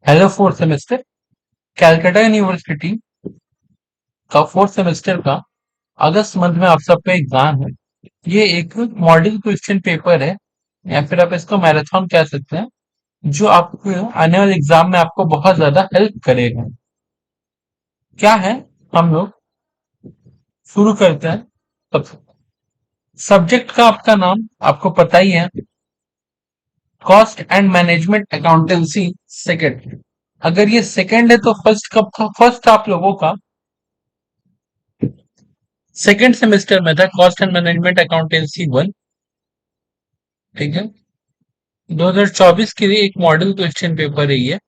Hello fourth semester. Calcutta university का fourth semester का अगस्त month में आप सब पे एग्जाम है। ये एक मॉडल क्वेश्चन पेपर है या फिर आप इसको मैराथन कह सकते हैं, जो आपको आने वाले एग्जाम में आपको बहुत ज्यादा हेल्प करेगा। क्या है, हम लोग शुरू करते हैं। सब्जेक्ट का आपका नाम आपको पता ही है, cost and management accountancy second. अगर ये सेकंड है तो फर्स्ट कब था? फर्स्ट आप लोगों का सेकंड सेमेस्टर में था, cost and management accountancy one. ठीक है, 2024 के लिए एक मॉडल क्वेश्चन पेपर है ये।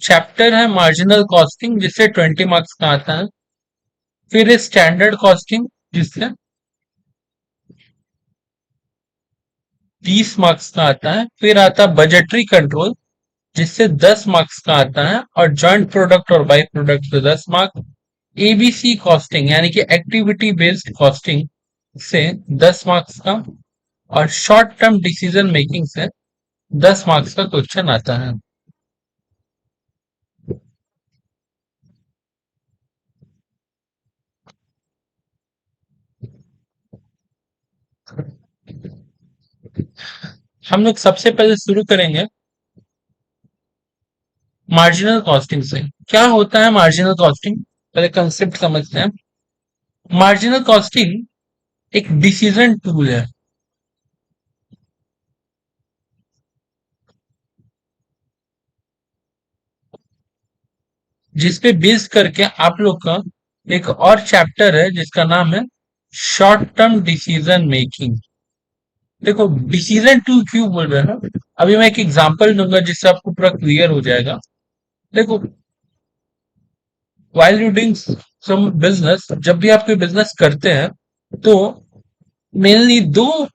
चैप्टर है मार्जिनल कॉस्टिंग, जिससे 20 मार्क्स का आता है। फिर है स्टैंडर्ड कॉस्टिंग, जिससे 30 मार्क्स का आता है। फिर आता है बजटरी कंट्रोल, जिससे 10 मार्क्स का आता है, और जॉइंट प्रोडक्ट और बाई प्रोडक्ट से 10 मार्क्स। एबीसी कॉस्टिंग यानी कि एक्टिविटी बेस्ड कॉस्टिंग से 10 मार्क्स का, और शॉर्ट टर्म डिसीजन मेकिंग से 10 मार्क्स का क्वेश्चन आता है। हम लोग सबसे पहले शुरू करेंगे मार्जिनल कॉस्टिंग से। क्या होता है मार्जिनल कॉस्टिंग, पहले कंसेप्ट समझते हैं। मार्जिनल कॉस्टिंग एक डिसीजन टूल है, जिसपे बेस करके आप लोग का एक और चैप्टर है जिसका नाम है शॉर्ट टर्म डिसीजन मेकिंग। देखो, डिसीजन टूल क्यों बोल रहे हैं ना, अभी मैं एक एग्जांपल दूंगा जिससे आपको पूरा क्लियर हो जाएगा। देखो, while you doing some business, जब भी आप कोई बिजनेस करते हैं तो मेनली दो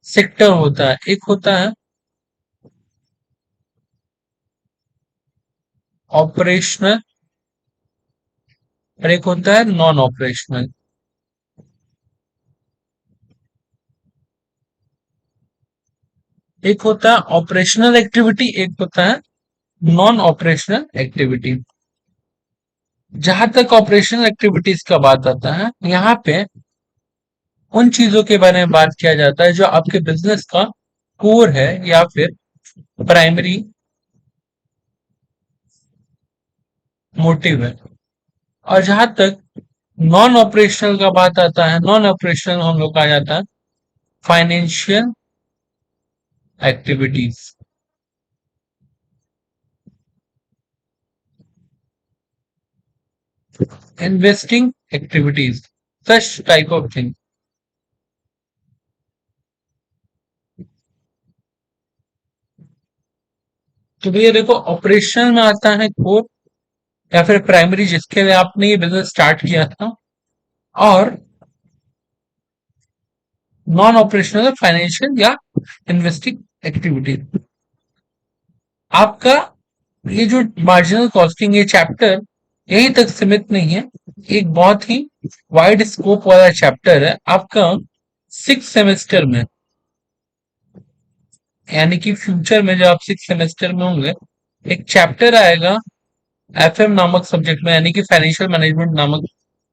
सेक्टर होता है। एक होता है ऑपरेशनल और एक होता है नॉन ऑपरेशनल। एक होता है ऑपरेशनल एक्टिविटी, एक होता है नॉन ऑपरेशनल एक्टिविटी। जहां तक ऑपरेशनल एक्टिविटीज का बात आता है, यहाँ पे उन चीजों के बारे में बात किया जाता है जो आपके बिजनेस का कोर है या फिर प्राइमरी मोटिव है। और जहां तक नॉन ऑपरेशनल का बात आता है, नॉन ऑपरेशनल हम लोग का आ जाता है financial activities, investing activities, such type of thing. तो भैया देखो, ऑपरेशन में आता है कोर या फिर प्राइमरी, जिसके लिए आपने ये बिजनेस स्टार्ट किया था। और नॉन ऑपरेशनल फाइनेंशियल या इन्वेस्टिंग एक्टिविटी। आपका ये जो मार्जिनल कॉस्टिंग ये चैप्टर यहीं तक सीमित नहीं है, एक बहुत ही वाइड स्कोप वाला चैप्टर है आपका। सिक्स सेमेस्टर में, यानी कि फ्यूचर में जब आप सिक्स सेमेस्टर में होंगे, एक चैप्टर आएगा एफएम नामक सब्जेक्ट में, यानी कि फाइनेंशियल मैनेजमेंट नामक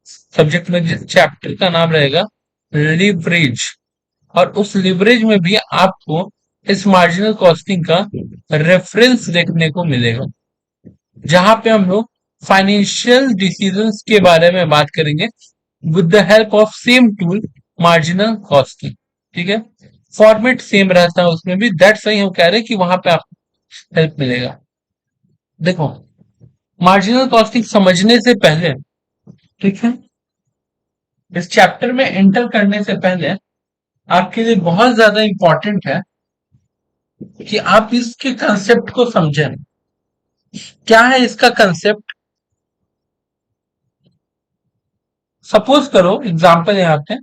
सब्जेक्ट में, जिस चैप्टर का नाम रहेगा लिवरेज। और उस लिवरेज में भी आपको इस मार्जिनल कॉस्टिंग का रेफरेंस देखने को मिलेगा, जहां पे हम लोग फाइनेंशियल डिसीजंस के बारे में बात करेंगे with the help of same tool, marginal costing. ठीक है, फॉर्मेट सेम रहता है उसमें भी, दैट्स वाई हम कह रहे हैं कि वहां पे आपको हेल्प मिलेगा। देखो, मार्जिनल कॉस्टिंग समझने से पहले, ठीक है, इस चैप्टर में एंटर करने से पहले आपके लिए बहुत ज्यादा इंपॉर्टेंट है कि आप इसके कंसेप्ट को समझें। क्या है इसका कंसेप्ट? सपोज करो, एग्जांपल यहाँ पे,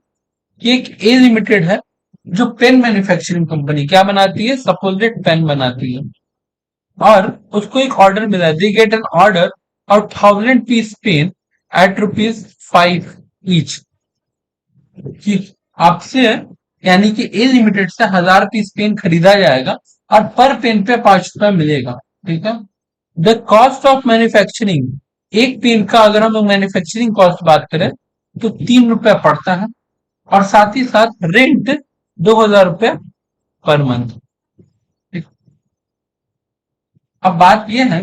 कि एक ए लिमिटेड है जो पेन मैन्युफैक्चरिंग कंपनी क्या बनाती है, सपोजिट पेन बनाती है। और उसको एक ऑर्डर मिला है, दे गेट एन ऑर्डर और 1000 piece pen at rupees 5 each, कि आपसे यानी कि ए लिमिटेड से 1000 पीस पेन खरीदा जाएगा और पर पेन पे 5 रुपया मिलेगा। ठीक है। द कॉस्ट ऑफ मैन्युफैक्चरिंग, एक पेन का अगर हम लोग मैन्युफैक्चरिंग कॉस्ट बात करें तो 3 रुपया पड़ता है, और साथ ही साथ रेंट 2000 रुपया पर मंथ। अब बात यह है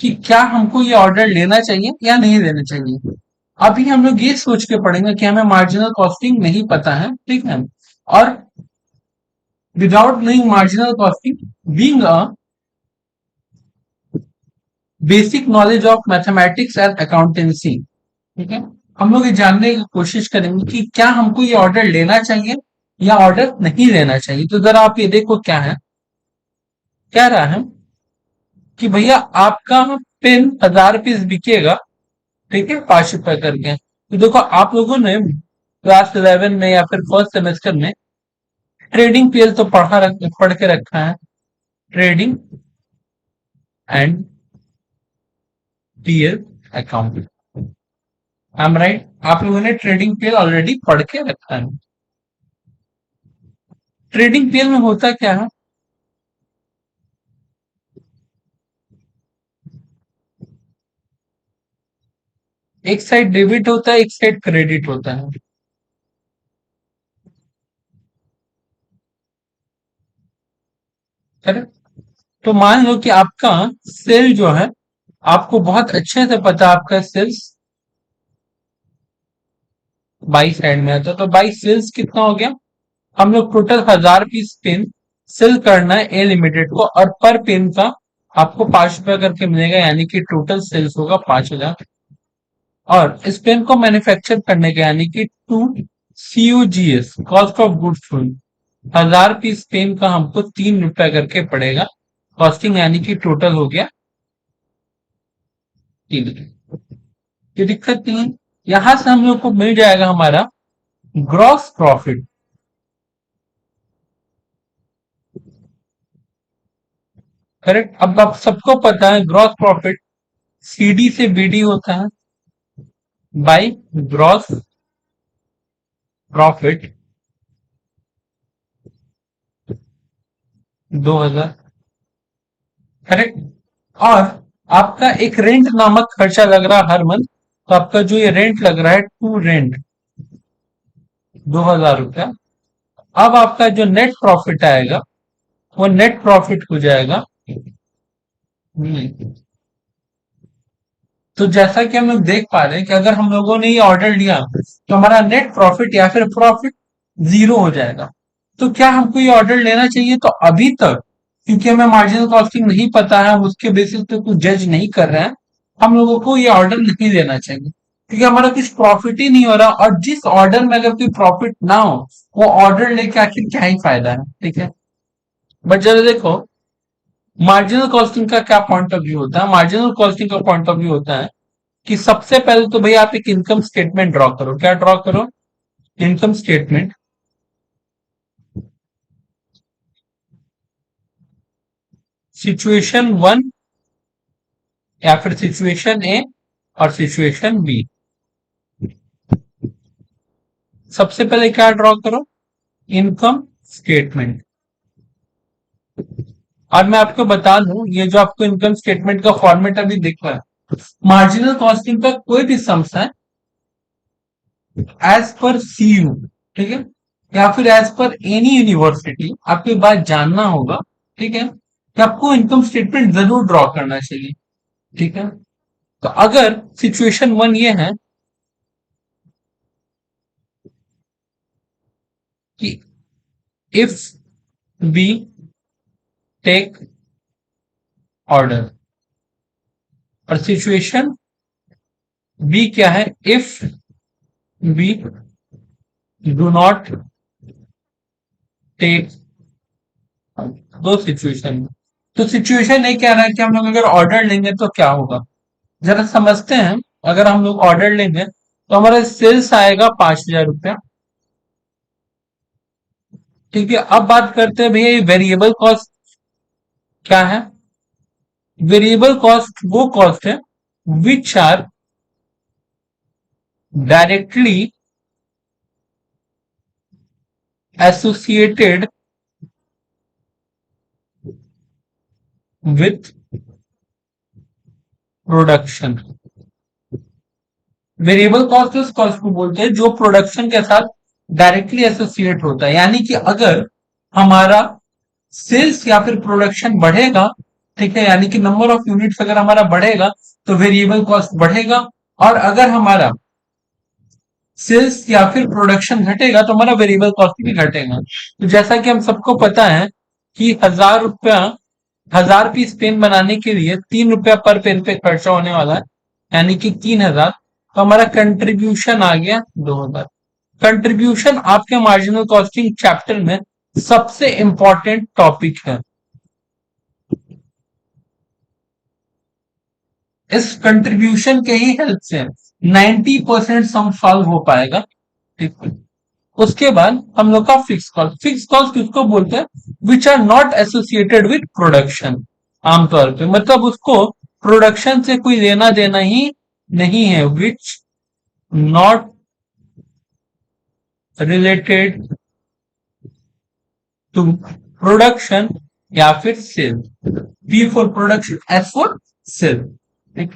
कि क्या हमको ये ऑर्डर लेना चाहिए या नहीं लेना चाहिए। अभी हम लोग ये सोच के पढ़ेंगे कि हमें मार्जिनल कॉस्टिंग नहीं पता है, ठीक है, और without knowing marginal costing, being a basic knowledge of mathematics and accountancy, ठीक है, हम लोग ये जानने की कोशिश करेंगे कि क्या हमको ये ऑर्डर लेना चाहिए या ऑर्डर नहीं लेना चाहिए। तो जरा आप ये देखो क्या है, क्या रहा है कि भैया आपका पेन 1000 पीस बिकेगा, ठीक है, 5 रुपए करके। तो देखो आप लोगों ने क्लास 11 में या फिर फर्स्ट सेमेस्टर में ट्रेडिंग पीएल तो पढ़ के रखा है, trading and PL account. I am right, आप लोगों ने ट्रेडिंग पीएल ऑलरेडी पढ़ के रखा है। ट्रेडिंग पीएल में होता क्या है, एक साइड डेबिट होता है, एक साइड क्रेडिट होता है। करेक्ट। तो मान लो कि आपका सेल जो है, आपको बहुत अच्छे से पता है आपका सेल्स बाई साइड में आता है, तो बाई सेल्स कितना हो गया, हम लोग टोटल 1000 पीस पेन सेल करना है ए लिमिटेड को, और पर पेन का आपको 5 रुपया करके मिलेगा, यानी कि टोटल सेल्स होगा 5000। और इस पेन को मैन्युफैक्चर करने का यानी कि to COGS, cost of goods sold, 1000 piece pen का हमको 3 रुपया करके पड़ेगा कॉस्टिंग, यानी कि टोटल हो गया 3। ये दिक्कत नहीं है, यहां से हम लोग को मिल जाएगा हमारा ग्रॉस प्रॉफिट। करेक्ट। अब आप सबको पता है ग्रॉस प्रॉफिट CD से BD होता है, बाई ग्रॉस प्रॉफिट 2000। करेक्ट। और आपका एक रेंट नामक खर्चा लग रहा है हर मंथ, तो आपका जो ये रेंट लग रहा है टू रेंट 2000 रुपया। अब आपका जो नेट प्रॉफिट आएगा वो नेट प्रॉफिट हो जाएगा। तो जैसा कि हम लोग देख पा रहे हैं कि अगर हम लोगों ने ये ऑर्डर लिया तो हमारा नेट प्रॉफिट या फिर प्रॉफिट जीरो हो जाएगा। तो क्या हमको ये ऑर्डर लेना चाहिए, तो अभी तक क्योंकि हमें मार्जिनल कॉस्टिंग नहीं पता है, हम उसके बेसिस पे कुछ जज नहीं कर रहे हैं, हम लोगों को ये ऑर्डर नहीं लेना चाहिए, क्योंकि हमारा कुछ प्रॉफिट ही नहीं हो रहा, और जिस ऑर्डर में अगर कोई प्रॉफिट ना हो वो ऑर्डर लेके आखिर क्या ही फायदा है। ठीक है। बट जरा देखो मार्जिनल कॉस्टिंग का क्या पॉइंट ऑफ व्यू होता है। मार्जिनल कॉस्टिंग का पॉइंट ऑफ व्यू होता है कि सबसे पहले तो भैया आप एक इनकम स्टेटमेंट ड्रॉ करो। क्या ड्रॉ करो, इनकम स्टेटमेंट। सिचुएशन 1 या फिर सिचुएशन ए और सिचुएशन बी। सबसे पहले क्या ड्रॉ करो, इनकम स्टेटमेंट। और मैं आपको बता दूं ये जो आपको इनकम स्टेटमेंट का फॉर्मेट अभी दिख रहा है, मार्जिनल कॉस्टिंग का कोई भी सम्स है एज पर CU, ठीक है, या फिर एज पर एनी यूनिवर्सिटी, आपको ये बात जानना होगा, ठीक है, कि आपको इनकम स्टेटमेंट जरूर ड्रॉ करना चाहिए। ठीक है। तो अगर सिचुएशन 1 ये है कि इफ बी टेक ऑर्डर, और सिचुएशन बी क्या है, if we do not take, दो सिचुएशन में। तो सिचुएशन ये कह रहा है कि हम लोग अगर ऑर्डर लेंगे तो क्या होगा, जरा समझते हैं। अगर हम लोग ऑर्डर लेंगे तो हमारा सेल्स आएगा 5000 रुपया। ठीक है। अब बात करते हैं भैया ये वेरिएबल कॉस्ट क्या है। वेरिएबल कॉस्ट वो कॉस्ट है which are directly associated with production. Variable cost उस कॉस्ट को बोलते हैं जो प्रोडक्शन के साथ डायरेक्टली एसोसिएट होता है, यानी कि अगर हमारा सेल्स या फिर प्रोडक्शन बढ़ेगा, ठीक है, यानी कि नंबर ऑफ यूनिट्स अगर हमारा बढ़ेगा तो वेरिएबल कॉस्ट बढ़ेगा, और अगर हमारा सेल्स या फिर प्रोडक्शन घटेगा तो हमारा वेरिएबल कॉस्ट भी घटेगा। तो जैसा कि हम सबको पता है कि 1,000 रुपया 1,000 पीस पेन बनाने के लिए 3 रुपया पर पेन पे खर्चा होने वाला है, यानी कि 3,000। तो हमारा कंट्रीब्यूशन आ गया 2,000। कंट्रीब्यूशन आपके मार्जिनल कॉस्टिंग चैप्टर में सबसे इंपॉर्टेंट टॉपिक है। इस कंट्रीब्यूशन के ही हेल्प से 90% सम सॉल्व हो पाएगा, ठीक है। उसके बाद हम लोग का फिक्स कॉस्ट किसको बोलते हैं? Which are not associated with production. आमतौर पे मतलब उसको प्रोडक्शन से कोई लेना देना ही नहीं है, which not related to production या फिर sale. P for production, S for sale, ठीक।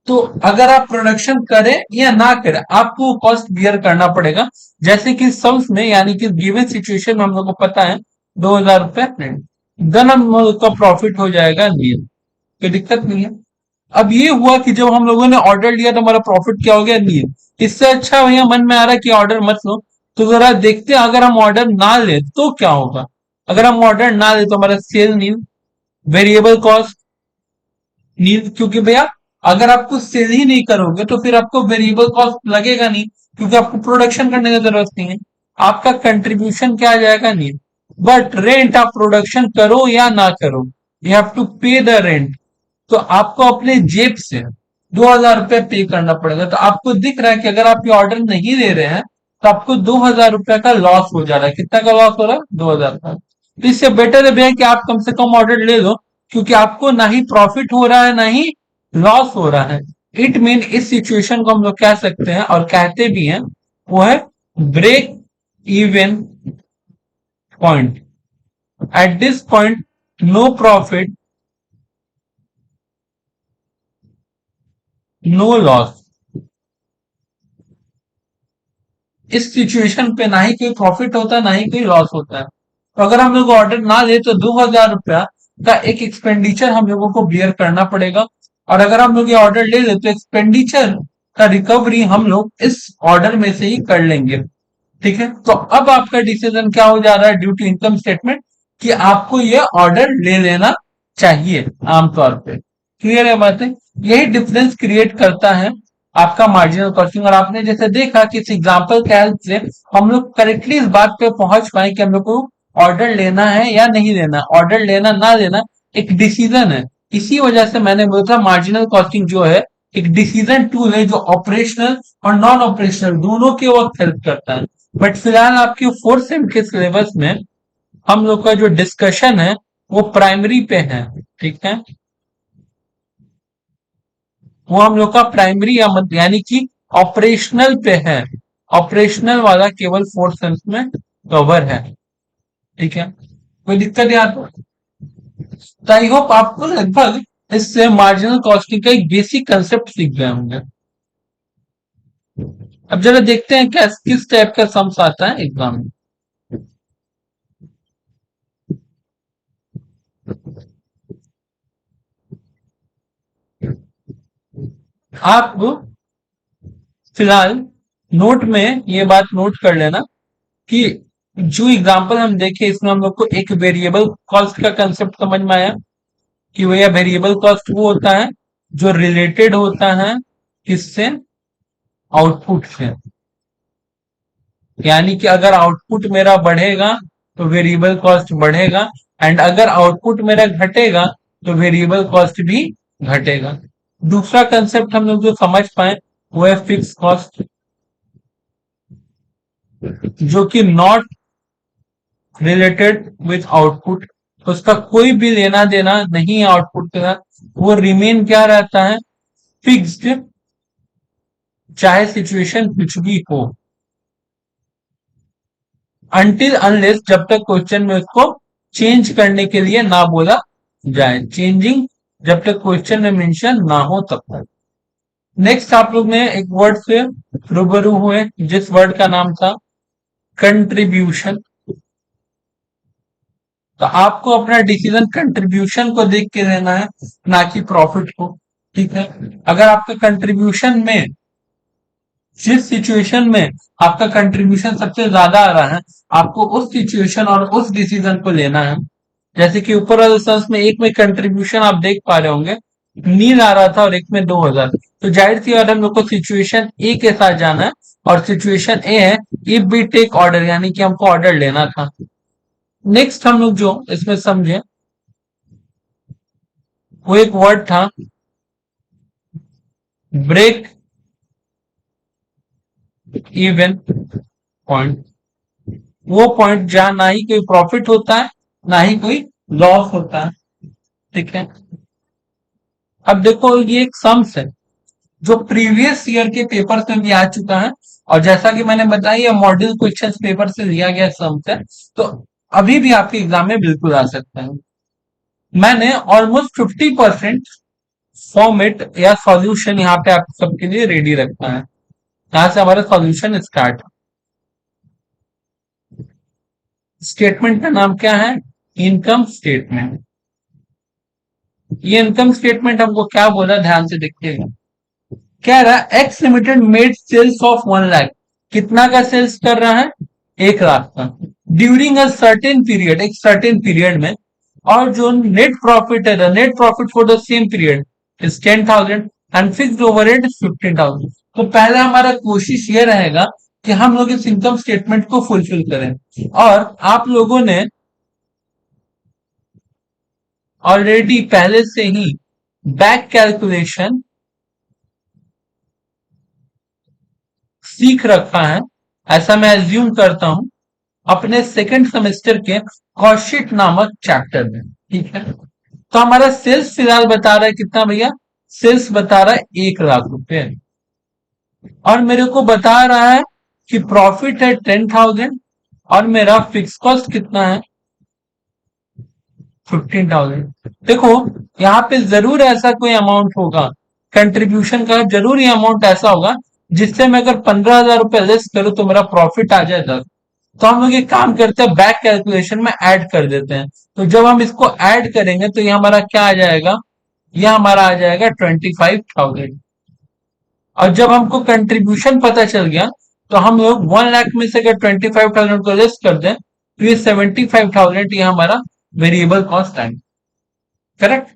तो अगर आप प्रोडक्शन करें या ना करें आपको कॉस्ट बियर करना पड़ेगा। जैसे कि सम्स में, यानी कि गिवन सिचुएशन में हम लोग को पता है 2,000 रुपए, देन हम लोग का प्रॉफिट हो जाएगा नील, कोई दिक्कत नहीं है। अब ये हुआ कि जब हम लोगों ने ऑर्डर लिया तो हमारा प्रॉफिट क्या हो गया? नील। इससे अच्छा भैया मन में आ रहा है कि ऑर्डर मत लो। तो जरा देखते हैं अगर हम ऑर्डर ना ले तो क्या होगा। अगर हम ऑर्डर ना ले तो हमारा सेल नील, वेरिएबल कॉस्ट नील, क्योंकि भैया अगर आपको सेल ही नहीं करोगे तो फिर आपको वेरिएबल कॉस्ट लगेगा नहीं, क्योंकि आपको प्रोडक्शन करने की जरूरत नहीं है। आपका कंट्रीब्यूशन क्या आ जाएगा? नील। बट रेंट आप प्रोडक्शन करो या ना करो, यू हैव टू पे द रेंट। तो आपको अपने जेब से 2,000 रुपए पे करना पड़ेगा। तो आपको दिख रहा है कि अगर आप ये ऑर्डर नहीं ले रहे हैं तो आपको 2,000 रुपए का लॉस हो जा रहा है। कितना का लॉस हो रहा है? 2,000 का। तो इससे बेटर है भैया कि आप कम से कम ऑर्डर ले लो, क्योंकि आपको ना ही प्रॉफिट हो रहा है ना ही लॉस हो रहा है। इट मीन इस सिचुएशन को हम लोग कह सकते हैं और कहते भी हैं, वो है break even point. At this point no profit, no loss. इस सिचुएशन पे ना ही कोई प्रॉफिट होता है ना ही कोई लॉस होता है। तो अगर हम लोग ऑर्डर ना ले तो 2,000 रुपया का एक एक्सपेंडिचर हम लोगों को बियर करना पड़ेगा। और अगर हम लोग ये ऑर्डर ले ले तो एक्सपेंडिचर का रिकवरी हम लोग इस ऑर्डर में से ही कर लेंगे, ठीक है। तो अब आपका डिसीजन क्या हो जा रहा है ड्यू टू इनकम स्टेटमेंट, कि आपको ये ऑर्डर ले लेना चाहिए आमतौर पे। क्लियर है बातें? यही डिफरेंस क्रिएट करता है आपका मार्जिनल कॉस्टिंग। और आपने जैसे देखा कि इस एग्जांपल के हेल्प से हम लोग करेक्टली इस बात पे पहुंच पाए कि हम लोग को ऑर्डर लेना है या नहीं लेना। ऑर्डर लेना ना लेना एक डिसीजन है। इसी वजह से मैंने बोला था मार्जिनल कॉस्टिंग जो है एक डिसीजन टूल है, जो ऑपरेशनल और नॉन ऑपरेशनल दोनों के वक्त हेल्प करता है। बट फिलहाल आपके फोर्थ सेम के सिलेबस में हम लोग का जो डिस्कशन है वो प्राइमरी पे है, ठीक है। वो हम लोग का प्राइमरी या यानी कि ऑपरेशनल पे है। ऑपरेशनल वाला केवल फोर्थ सेम में कवर है, ठीक है। कोई दिक्कत यार? तो आई होप आपको लगभग इससे मार्जिनल कॉस्टिंग का एक बेसिक कंसेप्ट सीख गए होंगे। अब जरा देखते हैं क्या किस टाइप का सम्स आता है एग्जाम में। आप फिलहाल नोट में ये बात नोट कर लेना कि जो एग्जाम्पल हम देखे इसमें हम लोग को एक वेरिएबल कॉस्ट का कंसेप्ट समझ में आया कि भैया वेरिएबल कॉस्ट वो होता है जो रिलेटेड होता है किससे? आउटपुट से। यानी कि अगर आउटपुट मेरा बढ़ेगा तो वेरिएबल कॉस्ट बढ़ेगा, एंड अगर आउटपुट मेरा घटेगा तो वेरिएबल कॉस्ट भी घटेगा। दूसरा कंसेप्ट हम लोग जो समझ पाए वो है फिक्स कॉस्ट, जो कि नॉट रिलेटेड विथ आउटपुट। उसका कोई भी लेना देना नहीं है आउटपुट के साथ, वो रिमेन क्या रहता है? फिक्स्ड चाहे सिचुएशन कुछ भी हो, अनटिल अनलेस जब तक क्वेश्चन में उसको चेंज करने के लिए ना बोला जाए, चेंजिंग जब तक क्वेश्चन में मेंशन ना हो तब तक। नेक्स्ट आप लोग ने एक वर्ड से रूबरू हुए जिस वर्ड का नाम था कंट्रीब्यूशन। तो आपको अपना डिसीजन कंट्रीब्यूशन को देख के लेना है, ना कि प्रॉफिट को। ठीक है, अगर आपका कंट्रीब्यूशन में, जिस सिचुएशन में आपका कंट्रीब्यूशन सबसे ज्यादा आ रहा है, आपको उस सिचुएशन और उस डिसीजन को लेना है। जैसे कि ऊपर वाले सेंस में एक में कंट्रीब्यूशन आप देख पा रहे होंगे, नील आ रहा था और एक में 2000, तो जाहिर सी बात हम लोग को सिचुएशन ए के साथ जाना है, और सिचुएशन ए है इफ बी टेक ऑर्डर, यानी कि हमको ऑर्डर लेना था। नेक्स्ट हम लोग जो इसमें समझे वो एक वर्ड था ब्रेक इवन पॉइंट। वो पॉइंट जहां ना ही कोई प्रॉफिट होता है ना ही कोई लॉस होता है। ठीक है, अब देखो ये एक सम्स है जो प्रीवियस ईयर के पेपर से भी आ चुका है, और जैसा कि मैंने बताया ये मॉडल क्वेश्चन पेपर से लिया गया सम्स है, तो अभी भी आपके एग्जाम में बिल्कुल आ सकता है। मैंने ऑलमोस्ट 50% फॉर्मेट या सॉल्यूशन यहाँ पे आप सबके लिए रेडी रखा है। यहां से हमारा सॉल्यूशन स्टार्ट। स्टेटमेंट का नाम क्या है? Income statement. ये इनकम स्टेटमेंट हमको क्या बोला, ध्यान से देखिएगा। कह रहा है X limited made sales of 1 lakh. कितना का सेल्स कर रहा है? 1 लाख का, ड्यूरिंग अ सर्टेन पीरियड, एक सर्टेन पीरियड में। और जो नेट प्रॉफिट है, the net profit for the same period is 10,000 and fixed overhead 15,000। तो पहले हमारा कोशिश ये रहेगा कि हम लोग इस इनकम स्टेटमेंट को फुलफिल करें, और आप लोगों ने ऑलरेडी पहले से ही बैक कैलकुलेशन सीख रखा है, ऐसा मैं एज्यूम करता हूं, अपने सेकंड सेमेस्टर के कॉस्ट नामक चैप्टर में। ठीक है, तो हमारा सेल्स फिलहाल बता रहा है कितना भैया? सेल्स बता रहा है 1 लाख रुपए, और मेरे को बता रहा है कि प्रॉफिट है 10,000, और मेरा फिक्स कॉस्ट कितना है? 15,000। देखो यहाँ पे जरूर ऐसा कोई अमाउंट होगा, कंट्रीब्यूशन का जरूर ये अमाउंट ऐसा होगा जिससे मैं अगर 15,000 रुपए लेस करूं तो मेरा प्रॉफिट आ जाए 10। तो हम लोग एक काम करते हैं, बैक कैलकुलेशन में ऐड कर देते हैं। तो जब हम इसको ऐड करेंगे तो ये हमारा क्या आ जाएगा? ये हमारा आ जाएगा 25,000। और जब हमको कंट्रीब्यूशन पता चल गया तो हम लोग 1 लाख में से अगर 25,000 को लेस कर दें तो ये 75,000 ये हमारा वेरिएबल कॉस्ट आएगा। करेक्ट?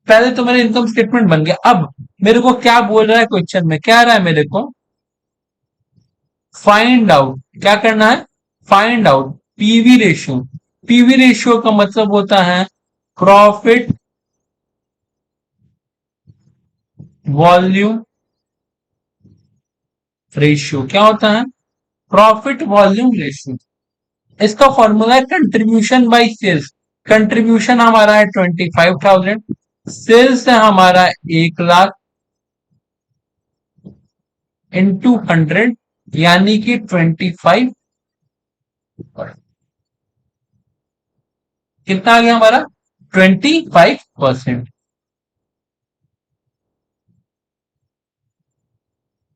पहले तो मेरा इनकम स्टेटमेंट बन गया। अब मेरे को क्या बोल रहा है क्वेश्चन में, क्या रहा है मेरे को? फाइंड आउट, क्या करना है? Find out PV ratio. PV ratio का मतलब होता है प्रॉफिट वॉल्यूम रेशियो। क्या होता है? Profit volume ratio. इसका फॉर्मूला है कंट्रीब्यूशन बाई सेल्स। कंट्रीब्यूशन हमारा है 25,000, सेल्स है हमारा 1 लाख इंटू 100, यानी कि 25। कितना आ गया हमारा? 25%।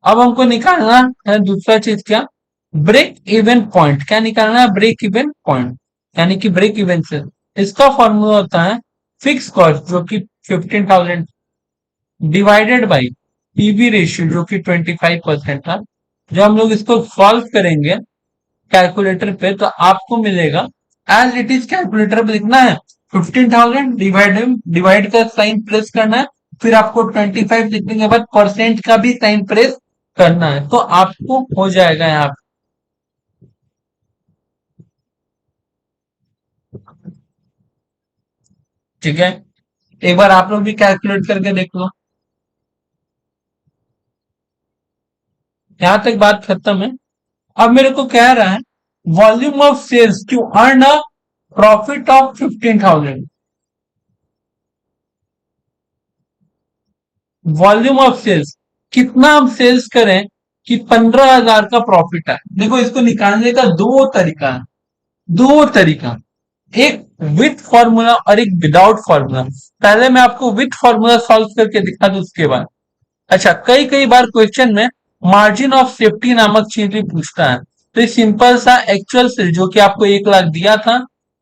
अब हमको निकालना है दूसरा चीज, क्या? Break even point. क्या निकालना है? ब्रेक इवन पॉइंट, यानी कि ब्रेक इवन से। इसका फॉर्मूला होता है फिक्स कॉस्ट जो कि 15,000 डिवाइडेड बाई पीवी रेशियो जो कि 25% था। जब हम लोग इसको सॉल्व करेंगे कैलकुलेटर पे तो आपको मिलेगा, एज इट इज कैलकुलेटर पे लिखना है 15,000 डिवाइड का साइन प्रेस करना है, फिर आपको 25 लिखने के बाद परसेंट का भी साइन प्रेस करना है, तो आपको हो जाएगा यहाँ पे। ठीक है, एक बार आप लोग भी कैलकुलेट करके देख लो। यहां तक बात खत्म है। अब मेरे को कह रहा है volume of sales to earn a profit of 15,000। Volume of sales, कितना हम सेल्स करें कि 15,000 का प्रॉफिट है। देखो इसको निकालने का दो तरीका है, दो तरीका, एक विथ फॉर्मूला और एक विदाउट फॉर्मूला। पहले मैं आपको विथ फॉर्मूला सॉल्व करके दिखा दूं उसके बाद। अच्छा, कई कई बार क्वेश्चन में मार्जिन ऑफ सेफ्टी नामक चीज भी पूछता है। तो ये सिंपल सा एक्चुअल सेल जो कि आपको 1 लाख दिया था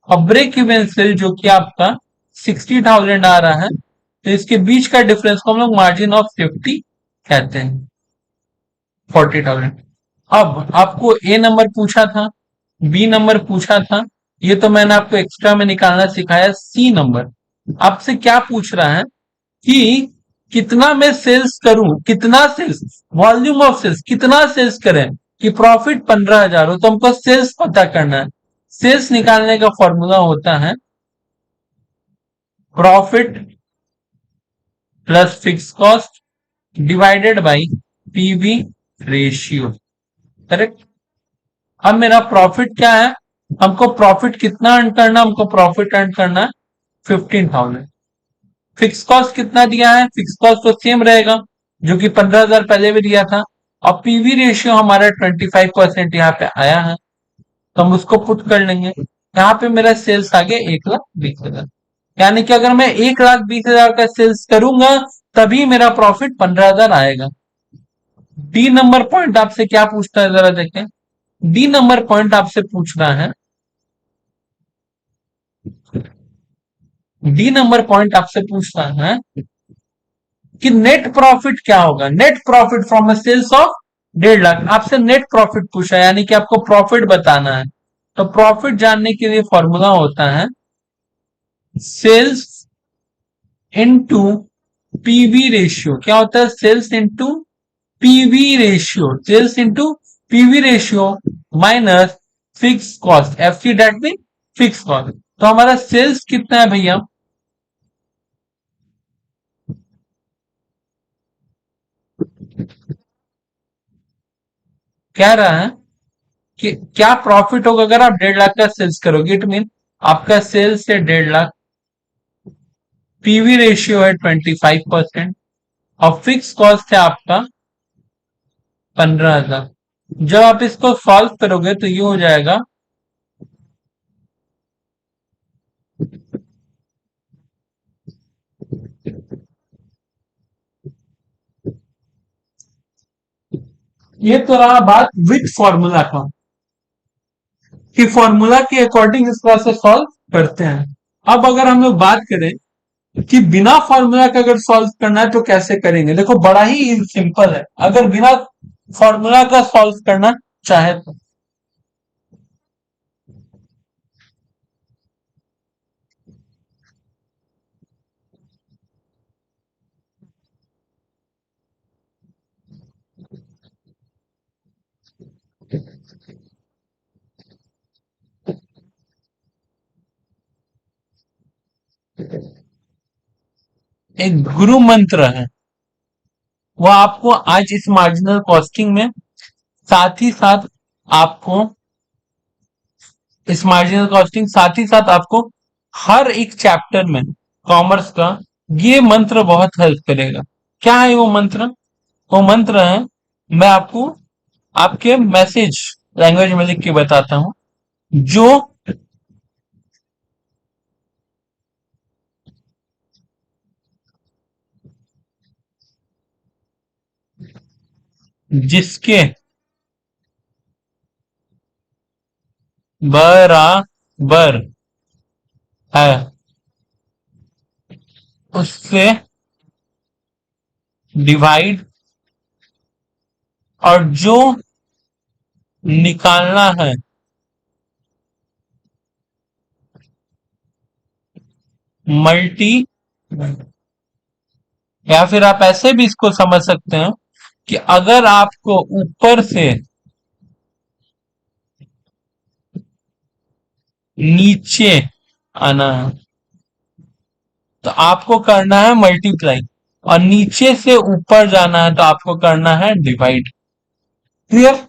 और ब्रेक इवन सेल जो कि आपका 60,000 आ रहा है, तो इसके बीच का डिफरेंस को हम लोग मार्जिन ऑफ सेफ्टी कहते हैं, 40,000। अब आपको ए नंबर पूछा था, बी नंबर पूछा था, ये तो मैंने आपको एक्स्ट्रा में निकालना सिखाया। सी नंबर आपसे क्या पूछ रहा है कि कितना मैं सेल्स करूं, कितना सेल्स, वॉल्यूम ऑफ सेल्स, कितना सेल्स करें कि प्रॉफिट 15,000 हो। तो हमको सेल्स पता करना है। सेल्स निकालने का फॉर्मूला होता है profit plus fix cost divided by PV ratio, correct. अब मेरा प्रॉफिट क्या है, हमको प्रॉफिट कितना अर्न करना, हमको प्रॉफिट अर्न करना है 15,000। फिक्स कॉस्ट कितना दिया है, फिक्स कॉस्ट तो सेम रहेगा जो कि 15,000 पहले भी दिया था। और पीवी रेशियो हमारा 25% यहाँ पे आया है, तो हम उसको पुट कर लेंगे। यहाँ पे मेरा सेल्स आ गया 1,20,000, यानी कि अगर मैं 1,20,000 का सेल्स करूंगा तभी मेरा प्रॉफिट 15,000 आएगा। डी नंबर पॉइंट आपसे क्या पूछता है, जरा देखें। डी नंबर पॉइंट आपसे पूछ रहा है, डी नंबर पॉइंट आपसे पूछ रहा है कि नेट प्रॉफिट क्या होगा, net profit from sales of 1.5 lakh. आपसे नेट प्रॉफिट पूछा है, यानी कि आपको प्रॉफिट बताना है। तो प्रॉफिट जानने के लिए फॉर्मूला होता है सेल्स इनटू पीवी रेशियो। क्या होता है, sales into PV ratio, sales into PV ratio minus fix cost, FC that mean fix cost. तो हमारा सेल्स कितना है भैया, कह रहा है कि क्या प्रॉफिट होगा अगर आप 1.5 लाख का सेल्स करोगे। इट मीन आपका सेल्स है 1.5 लाख, पीवी रेशियो है 25% और फिक्स कॉस्ट है आपका 15,000। जब आप इसको सॉल्व करोगे तो ये हो जाएगा ये तो रहा बात विथ फॉर्मूला का, कि फॉर्मूला के अकॉर्डिंग इस तरह से सॉल्व करते हैं। अब अगर हम लोग बात करें कि बिना फॉर्मूला का अगर सॉल्व करना है तो कैसे करेंगे, देखो बड़ा ही सिंपल है। अगर बिना फॉर्मूला का सॉल्व करना चाहे तो एक गुरु मंत्र है, वो आपको आज इस मार्जिनल कॉस्टिंग में, साथ ही साथ आपको इस मार्जिनल कॉस्टिंग, साथ ही साथ आपको हर एक चैप्टर में कॉमर्स का ये मंत्र बहुत हेल्प करेगा। क्या है वो मंत्र, वो मंत्र है, मैं आपको आपके मैसेज लैंग्वेज में लिख के बताता हूं। जो जिसके बराबर है उससे डिवाइड, और जो निकालना है मल्टी, या फिर आप ऐसे भी इसको समझ सकते हैं कि अगर आपको ऊपर से नीचे आना है तो आपको करना है मल्टीप्लाई, और नीचे से ऊपर जाना है तो आपको करना है डिवाइड। क्लियर।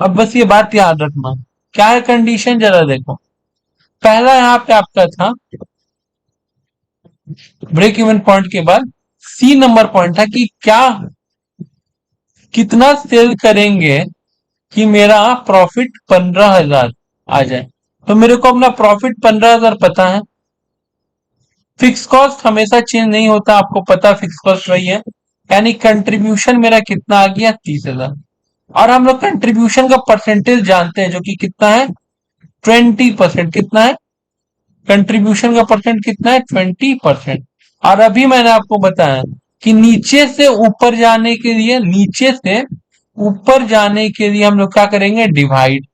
अब बस ये बात याद रखना, क्या है कंडीशन जरा देखो। पहला यहाँ पे आपका था ब्रेक इवन पॉइंट के बाद सी नंबर पॉइंट था कि क्या कितना सेल करेंगे कि मेरा प्रॉफिट 15,000 आ जाए। तो मेरे को अपना प्रॉफिट 15,000 पता है। फिक्स कॉस्ट हमेशा चेंज नहीं होता, आपको पता फिक्स कॉस्ट वही है। यानी कंट्रीब्यूशन मेरा कितना आ गया, 30,000। और हम लोग कंट्रीब्यूशन का परसेंटेज जानते हैं जो कि कितना है, 20%। कितना है कंट्रीब्यूशन का परसेंट, कितना है, 20%। और अभी मैंने आपको बताया कि नीचे से ऊपर जाने के लिए, नीचे से ऊपर जाने के लिए हम लोग क्या करेंगे, डिवाइड।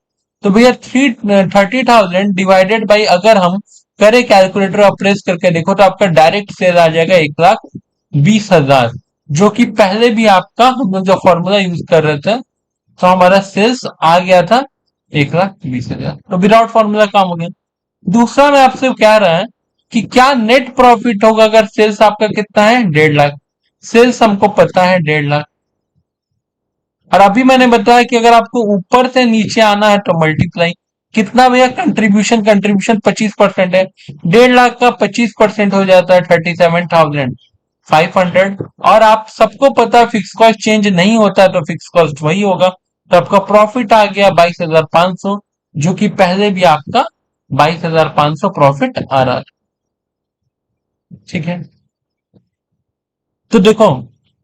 तो भैया 30,000 डिवाइडेड बाई, अगर हम करें कैलकुलेटर और प्रेस करके देखो तो आपका डायरेक्ट सेल आ जाएगा 1,20,000, जो कि पहले भी आपका हम लोग जो फॉर्मूला यूज कर रहे थे तो हमारा सेल्स आ गया था 1,20,000। तो विदाउट फॉर्मूला काम हो गया। दूसरा मैं आपसे कह रहा है कि क्या नेट प्रॉफिट होगा अगर सेल्स आपका कितना है, 1,50,000। सेल्स हमको पता है 1,50,000। और अभी मैंने बताया कि अगर आपको ऊपर से नीचे आना है तो मल्टीप्लाई। कितना भैया, कंट्रीब्यूशन, कंट्रीब्यूशन 25% है। 1,50,000 का 25% हो जाता है 37,500। और आप सबको पता है फिक्स कॉस्ट चेंज नहीं होता, तो फिक्स कॉस्ट वही होगा। तो आपका प्रॉफिट आ गया 22,500, जो कि पहले भी आपका 22,500 प्रॉफिट आ रहा है। ठीक है, तो देखो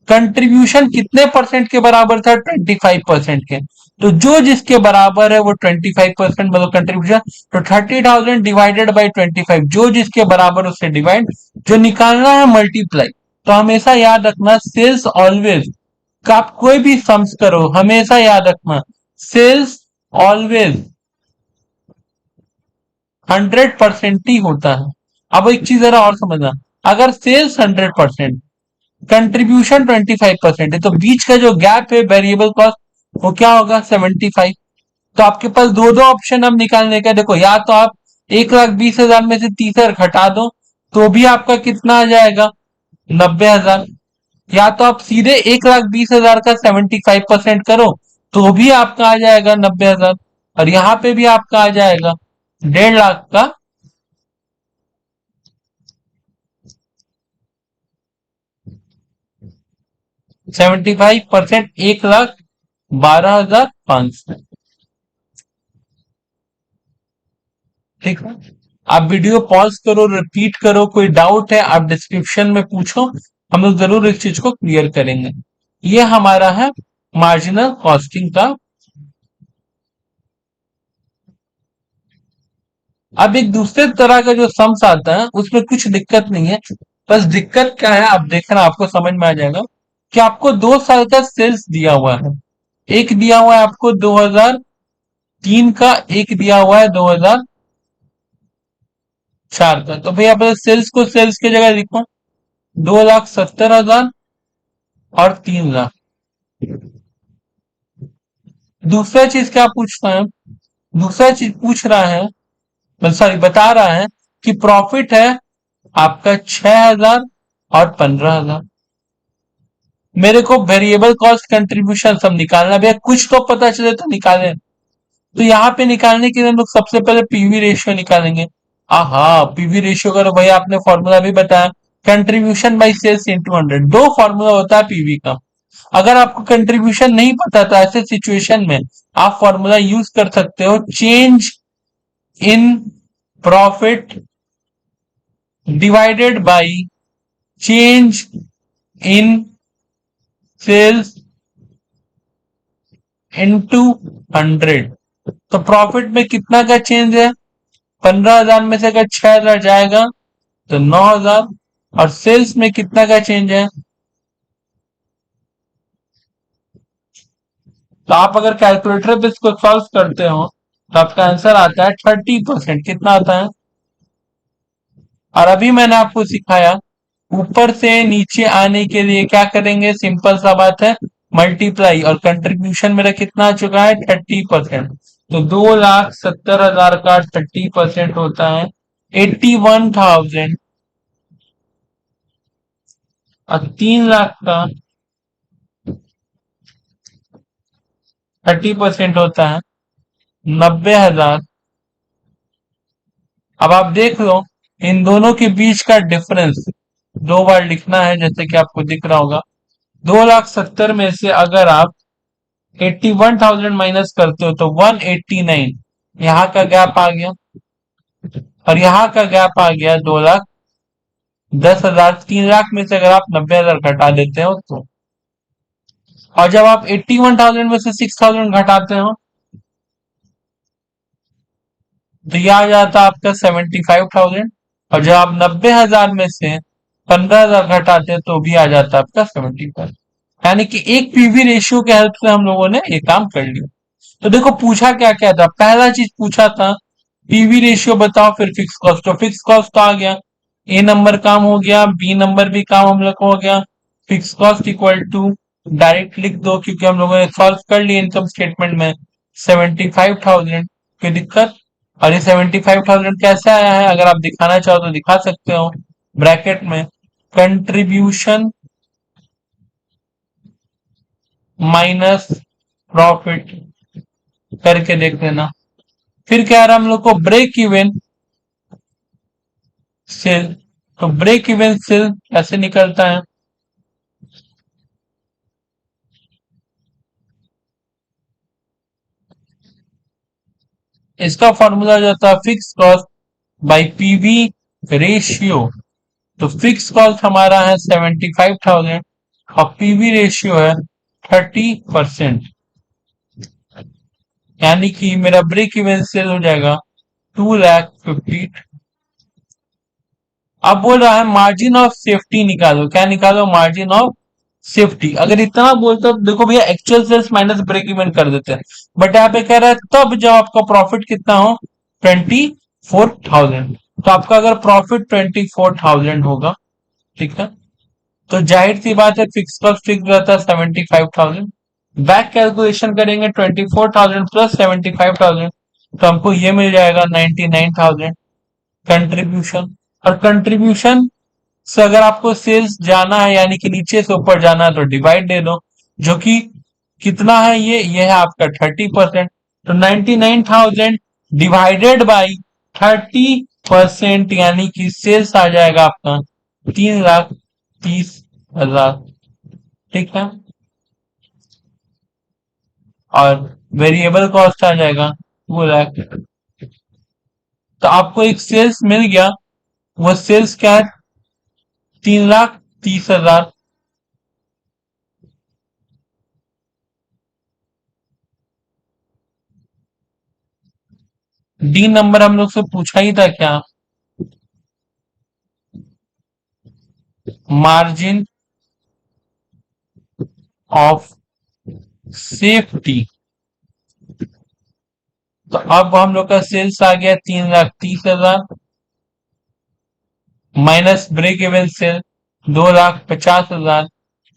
कंट्रीब्यूशन कितने परसेंट के बराबर था, 25% के। तो जो जिसके बराबर है वो 25% मतलब कंट्रीब्यूशन। तो 30,000 डिवाइडेड बाई 25, जो जिसके बराबर उससे डिवाइड, जो निकालना है मल्टीप्लाई। तो हमेशा याद रखना, सेल्स ऑलवेज, आप कोई भी सम्स करो हमेशा याद रखना, सेल्स ऑलवेज 100% ही होता है। अब एक चीज जरा और समझना, अगर सेल्स 100%, कंट्रीब्यूशन 25% है, तो बीच का जो गैप है वेरिएबल कॉस्ट, वो क्या होगा, 75। तो आपके पास दो दो ऑप्शन अब निकालने का। देखो, या तो आप 1,20,000 में से 30,000 घटा दो तो भी आपका कितना आ जाएगा, 90,000। या तो आप सीधे 1,20,000 का 75% करो तो भी आपका आ जाएगा 90,000। और यहां पे भी आपका आ जाएगा 1,50,000 का। Seventy five percent, 1,12,500। ठीक है, आप वीडियो पॉज करो, रिपीट करो, कोई डाउट है आप डिस्क्रिप्शन में पूछो, हम लोग जरूर इस चीज को क्लियर करेंगे। ये हमारा है मार्जिनल कॉस्टिंग का। अब एक दूसरे तरह का जो सम्स आता है उसमें कुछ दिक्कत नहीं है। बस दिक्कत क्या है आप देखना, आपको समझ में आ जाएगा कि आपको 2 साल का सेल्स दिया हुआ है। एक दिया हुआ है आपको 2003 का, एक दिया हुआ है 2004 का। तो भैया आप सेल्स को सेल्स की जगह लिखो, 2,70,000 और 3,00,000। दूसरा चीज क्या पूछता है, दूसरा चीज पूछ रहा है, सॉरी बता रहा है कि प्रॉफिट है आपका 6,000 और 15,000। मेरे को वेरिएबल कॉस्ट कंट्रीब्यूशन सब निकालना, भैया कुछ तो पता चले तो निकालें। तो यहाँ पे निकालने के लिए हम लोग सबसे पहले पीवी रेशियो निकालेंगे। हाँ, पीवी रेशियो का तो भैया आपने फॉर्मूला भी बताया, कंट्रीब्यूशन बाई सेल्स इंटू 100। दो फॉर्मूला होता है पीवी का। अगर आपको कंट्रीब्यूशन नहीं पता तो ऐसे सिचुएशन में आप फॉर्मूला यूज कर सकते हो, change in profit divided by change in sales into 100। तो प्रॉफिट में कितना का चेंज है, 15,000 में से अगर 6,000 जाएगा तो 9,000। और सेल्स में कितना का चेंज है, तो आप अगर कैलकुलेटर पे इसको सॉल्व करते हो तो आपका आंसर आता है 30%। कितना आता है, और अभी मैंने आपको सिखाया ऊपर से नीचे आने के लिए क्या करेंगे, सिंपल सा बात है, मल्टीप्लाई। और कंट्रीब्यूशन मेरा कितना आ चुका है, 30%। तो 2,70,000 का 30% होता है 81,000। और 3,00,000 का 30% होता है 90,000। अब आप देख लो, इन दोनों के बीच का डिफरेंस दो बार लिखना है, जैसे कि आपको दिख रहा होगा। 2,70,000 में से अगर आप 81,000 माइनस करते हो तो 189, यहाँ का गैप आ गया, और यहाँ का गैप आ गया 2,10,000। 3 लाख में से अगर आप 90,000 घटा देते हो तो, और जब आप 81,000 में से 6,000 घटाते हो तो यह आ जाता है आपका 75,000, और जब आप 90,000 में से 15,000 घटाते हैं तो भी आ जाता है आपका 75। यानी कि एक पीवी रेशियो के हेल्प से हम लोगों ने ये काम कर लिया। तो देखो पूछा क्या क्या था, पहला चीज पूछा था पीवी रेशियो बताओ, फिर फिक्स कॉस्ट, तो फिक्स कॉस्ट तो आ गया, ए नंबर काम हो गया, बी नंबर भी काम हम लोग को हो गया। Fix cost equal to, direct लिख दो क्योंकि हम लोगों ने सॉल्व कर लिया इनकम स्टेटमेंट में, 75,000। कोई दिक्कत? और ये 75,000 कैसे आया है, अगर आप दिखाना चाहो तो दिखा सकते हो ब्रैकेट में, कंट्रीब्यूशन माइनस प्रॉफिट करके देख लेना। फिर क्या रहा हम लोग को, ब्रेक इवन सेल, तो ब्रेक इवन सेल कैसे निकलता है, इसका फॉर्मूला जाता है fix cost by PV ratio. तो फिक्स कॉस्ट हमारा है 75,000 और पीवी रेशियो है 30%, यानी कि मेरा ब्रेक इवन सेल हो जाएगा 2,50,000। अब बोल रहा है मार्जिन ऑफ सेफ्टी निकालो, क्या निकालो, मार्जिन ऑफ सेफ्टी। अगर इतना बोलते तो देखो भैया actual sales minus break even कर देते हैं, बट यहाँ पे कह रहा है तब जब आपका प्रॉफिट कितना हो, 24,000। तो आपका अगर प्रॉफिट 24,000 होगा, ठीक है, तो जाहिर सी बात है फिक्स कॉस्ट फिक्स रहता है 75,000। बैक कैलकुलेशन करेंगे 24,000 प्लस 75,000, तो हमको ये मिल जाएगा 99,000 कंट्रीब्यूशन। और कंट्रीब्यूशन से अगर आपको सेल्स जाना है यानी कि नीचे से ऊपर जाना है तो डिवाइड दे दो, जो कि कितना है, ये है आपका 30%। तो 99,000 डिवाइडेड बाई 30%, यानी कि सेल्स आ जाएगा आपका 3,30,000, ठीक है, और वेरिएबल कॉस्ट आ जाएगा 2 लाख। तो आपको एक सेल्स मिल गया, वो सेल्स क्या है, 3,30,000। डी नंबर हम लोग से पूछा ही था क्या, मार्जिन ऑफ सेफ्टी। तो अब हम लोग का सेल्स आ गया 3,30,000 माइनस ब्रेक इवन सेल 2,50,000,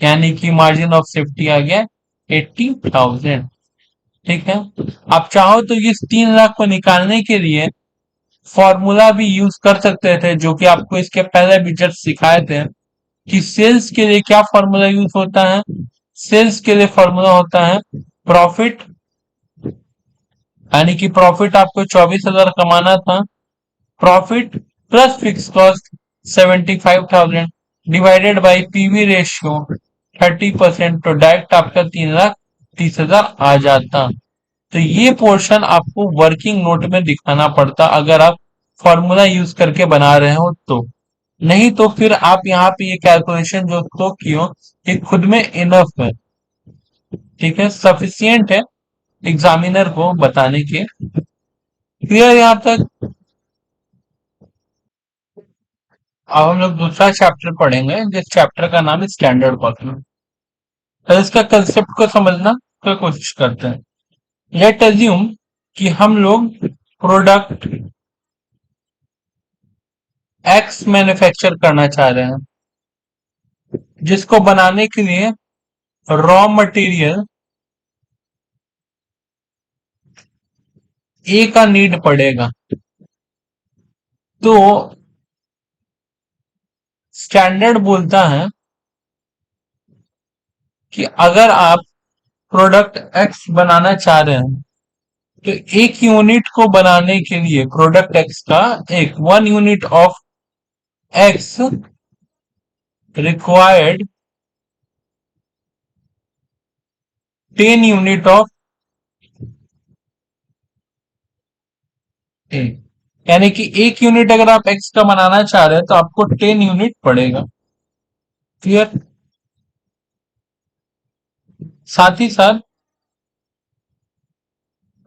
यानी कि मार्जिन ऑफ सेफ्टी आ गया 80,000, ठीक है। आप चाहो तो इस 3 लाख को निकालने के लिए फॉर्मूला भी यूज कर सकते थे, जो कि आपको इसके पहले भी जस्ट सिखाए थे कि सेल्स के लिए क्या फॉर्मूला यूज होता है। सेल्स के लिए फॉर्मूला होता है प्रॉफिट, यानी कि प्रॉफिट आपको 24,000 कमाना था, profit plus fix cost 75,000 divided by PV ratio 30%, तो डायरेक्ट आपका 3,30,000 आ जाता। तो ये पोर्शन आपको वर्किंग नोट में दिखाना पड़ता अगर आप फॉर्मूला यूज करके बना रहे हो तो, नहीं तो फिर आप यहाँ पे ये कैलकुलेशन जो तो कियो ये खुद में इनफ है, ठीक है, सफिशियंट है एग्जामिनर को बताने के। क्लियर यहाँ तक? अब हम लोग दूसरा चैप्टर पढ़ेंगे, जिस चैप्टर का नाम है स्टैंडर्ड कॉस्टिंग। तो इसका कंसेप्ट को समझना की कोशिश करते हैं। लेट अज्यूम कि हम लोग प्रोडक्ट एक्स मैन्युफैक्चर करना चाह रहे हैं, जिसको बनाने के लिए रॉ मटेरियल ए का नीड पड़ेगा। तो स्टैंडर्ड बोलता है कि अगर आप प्रोडक्ट एक्स बनाना चाह रहे हैं तो एक यूनिट को बनाने के लिए प्रोडक्ट एक्स का एक 1 unit of X required 10 unit of A, यानी कि 1 यूनिट अगर आप एक्स का बनाना चाह रहे हैं तो आपको 10 यूनिट पड़ेगा। क्लियर? साथ ही साथ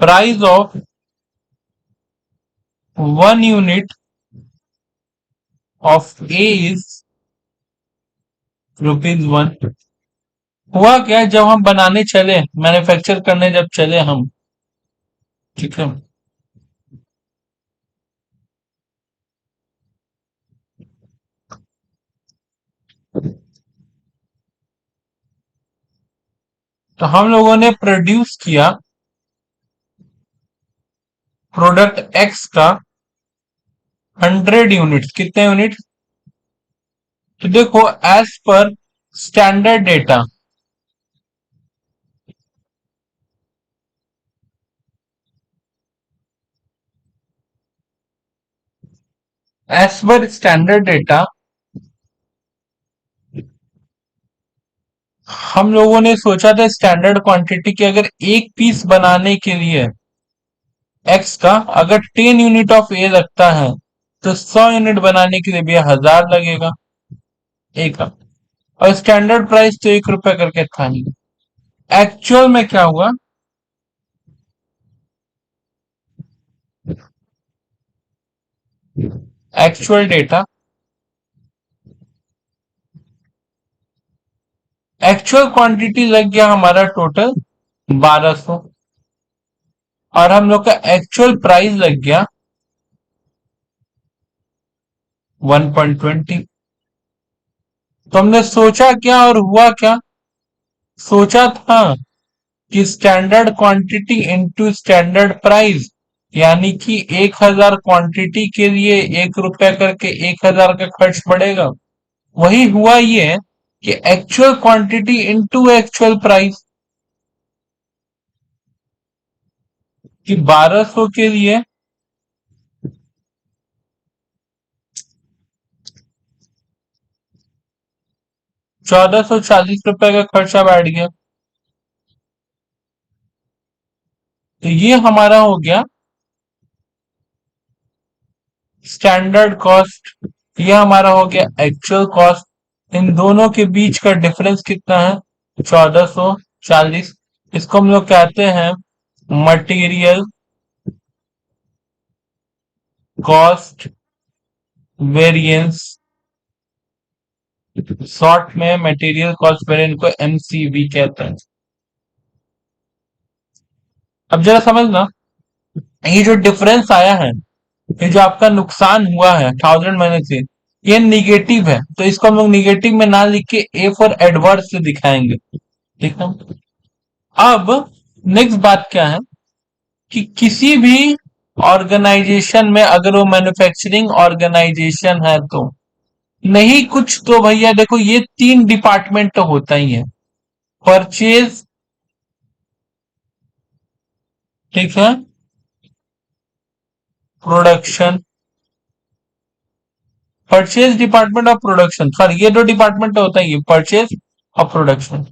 price of 1 unit of A is ₹1। हुआ क्या जब हम बनाने चले, मैन्युफैक्चर करने जब चले हम, ठीक है, तो हम लोगों ने प्रोड्यूस किया प्रोडक्ट एक्स का 100 यूनिट। कितने यूनिट? तो देखो, as per standard data, as per standard data हम लोगों ने सोचा था स्टैंडर्ड क्वांटिटी की, अगर एक पीस बनाने के लिए एक्स का अगर 10 यूनिट ऑफ ए लगता है तो 100 यूनिट बनाने के लिए भी 1000 लगेगा ए का। और स्टैंडर्ड प्राइस तो ₹1 करके था नहीं। एक्चुअल में क्या हुआ, एक्चुअल डेटा, एक्चुअल क्वांटिटी लग गया हमारा टोटल 1200, और हम लोग का एक्चुअल प्राइस लग गया 1.20। तो हमने सोचा क्या और हुआ क्या? सोचा था कि standard quantity into standard price, यानी कि 1000 क्वांटिटी के लिए ₹1 करके 1000 का खर्च पड़ेगा। वही हुआ ये कि actual quantity into actual price, कि 1200 के लिए 1440 रुपए का खर्चा बैठ गया। तो ये हमारा हो गया स्टैंडर्ड कॉस्ट, ये हमारा हो गया एक्चुअल कॉस्ट। इन दोनों के बीच का डिफरेंस कितना है? 1440। इसको हम लोग कहते हैं मटेरियल कॉस्ट वेरिएंस, शॉर्ट में मटेरियल कॉस्ट वेरिएंस को एमसीवी कहते हैं। अब जरा समझना, ये जो डिफरेंस आया है, ये जो आपका नुकसान हुआ है 1000 से, ये निगेटिव है, तो इसको हम लोग निगेटिव में ना लिख के ए फॉर एडवर्स से दिखाएंगे। ठीक है? अब नेक्स्ट बात क्या है कि किसी भी ऑर्गेनाइजेशन में अगर वो मैन्युफैक्चरिंग ऑर्गेनाइजेशन है तो नहीं कुछ तो भैया देखो, ये 3 डिपार्टमेंट तो होता ही है। परचेज, ठीक है, प्रोडक्शन, परचेज डिपार्टमेंट और प्रोडक्शन, सॉरी ये 2 डिपार्टमेंट तो होता ही है, परचेज और प्रोडक्शन।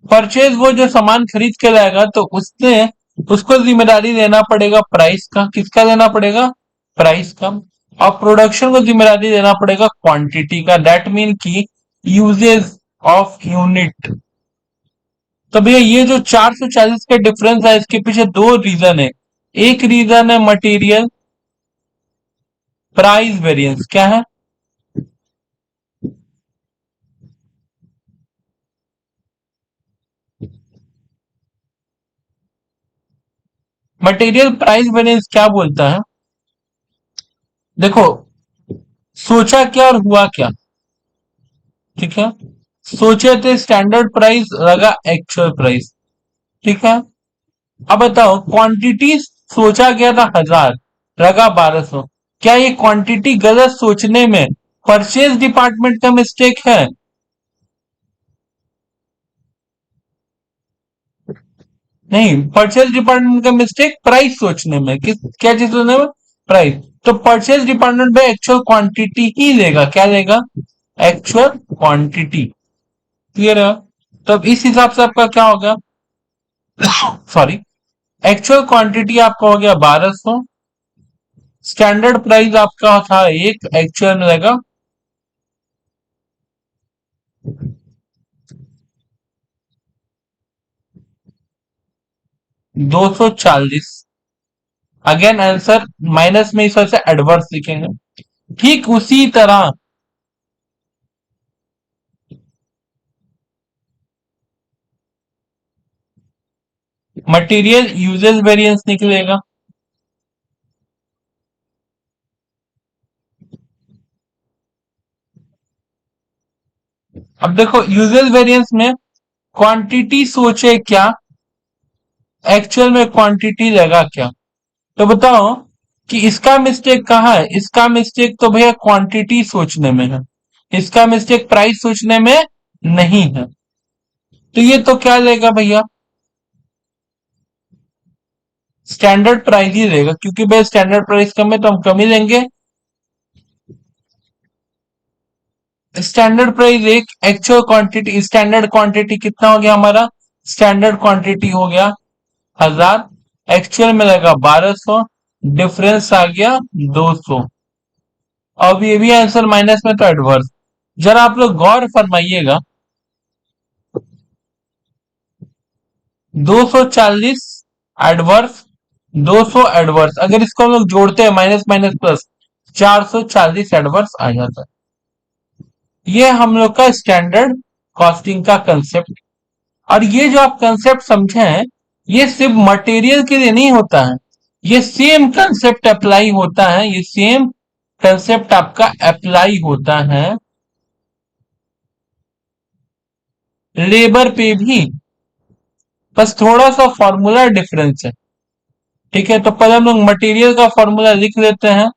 परचेज वो जो सामान खरीद के लाएगा तो उसने उसको जिम्मेदारी देना पड़ेगा प्राइस का। किसका देना पड़ेगा? प्राइस का। और प्रोडक्शन को जिम्मेदारी देना पड़ेगा क्वांटिटी का। दैट मीन की यूजेज ऑफ यूनिट। तो भैया ये जो 440 का डिफरेंस है, इसके पीछे 2 रीजन है। एक रीजन है मटेरियल प्राइस वेरिएंस, क्या है? मटेरियल प्राइस वेरिएंस क्या बोलता है? देखो, सोचा क्या और हुआ क्या, ठीक है? सोचे थे स्टैंडर्ड प्राइस, लगा एक्चुअल प्राइस, ठीक है? अब बताओ, क्वांटिटी सोचा गया था 1000, लगा 1200। क्या ये क्वांटिटी गलत सोचने में परचेज डिपार्टमेंट का मिस्टेक है? नहीं, परचेज डिपार्टमेंट का मिस्टेक प्राइस सोचने में। किस क्या चीज सोचने में? प्राइस। तो परचेज डिपार्टमेंट में एक्चुअल क्वांटिटी ही लेगा। क्या लेगा? Actual quantity. क्लियर है? तो अब इस हिसाब से आपका क्या होगा? सॉरी, एक्चुअल क्वांटिटी आपका हो गया 1200, स्टैंडर्ड प्राइस आपका था एक, एक्चुअल मिलेगा 240। अगेन आंसर माइनस में इस वजह से एडवर्स लिखेंगे। ठीक उसी तरह मटेरियल यूजेस वेरिएंस निकलेगा। अब देखो यूजेस वेरिएंस में क्वांटिटी सोचे क्या, एक्चुअल में क्वांटिटी लगा क्या, तो बताओ कि इसका मिस्टेक कहाँ है। इसका मिस्टेक तो भैया क्वांटिटी सोचने में है, इसका मिस्टेक प्राइस सोचने में नहीं है। तो ये तो क्या लेगा भैया, स्टैंडर्ड प्राइस ही लेगा, क्योंकि भाई स्टैंडर्ड प्राइस कम है तो हम कम ही लेंगे। स्टैंडर्ड प्राइस एक, एक्चुअल क्वांटिटी, स्टैंडर्ड क्वांटिटी कितना हो गया हमारा, स्टैंडर्ड क्वांटिटी हो गया 1000, एक्चुअल में लगा 1200, डिफरेंस आ गया 200। अब ये भी आंसर माइनस में तो एडवर्स। जरा आप लोग गौर फरमाइएगा, 240 एडवर्स, 200 एडवर्स, अगर इसको हम लोग जोड़ते हैं माइनस माइनस प्लस, 440 एडवर्स आ जाता है। ये हम लोग का स्टैंडर्ड कॉस्टिंग का कंसेप्ट। और ये जो आप कंसेप्ट समझे हैं, ये सिर्फ मटेरियल के लिए नहीं होता है, ये सेम कंसेप्ट अप्लाई होता है, ये सेम कंसेप्ट आपका अप्लाई होता है लेबर पे भी, बस थोड़ा सा फॉर्मूला डिफरेंस है। ठीक है, तो पहले हम लोग मटेरियल का फॉर्मूला लिख लेते हैं,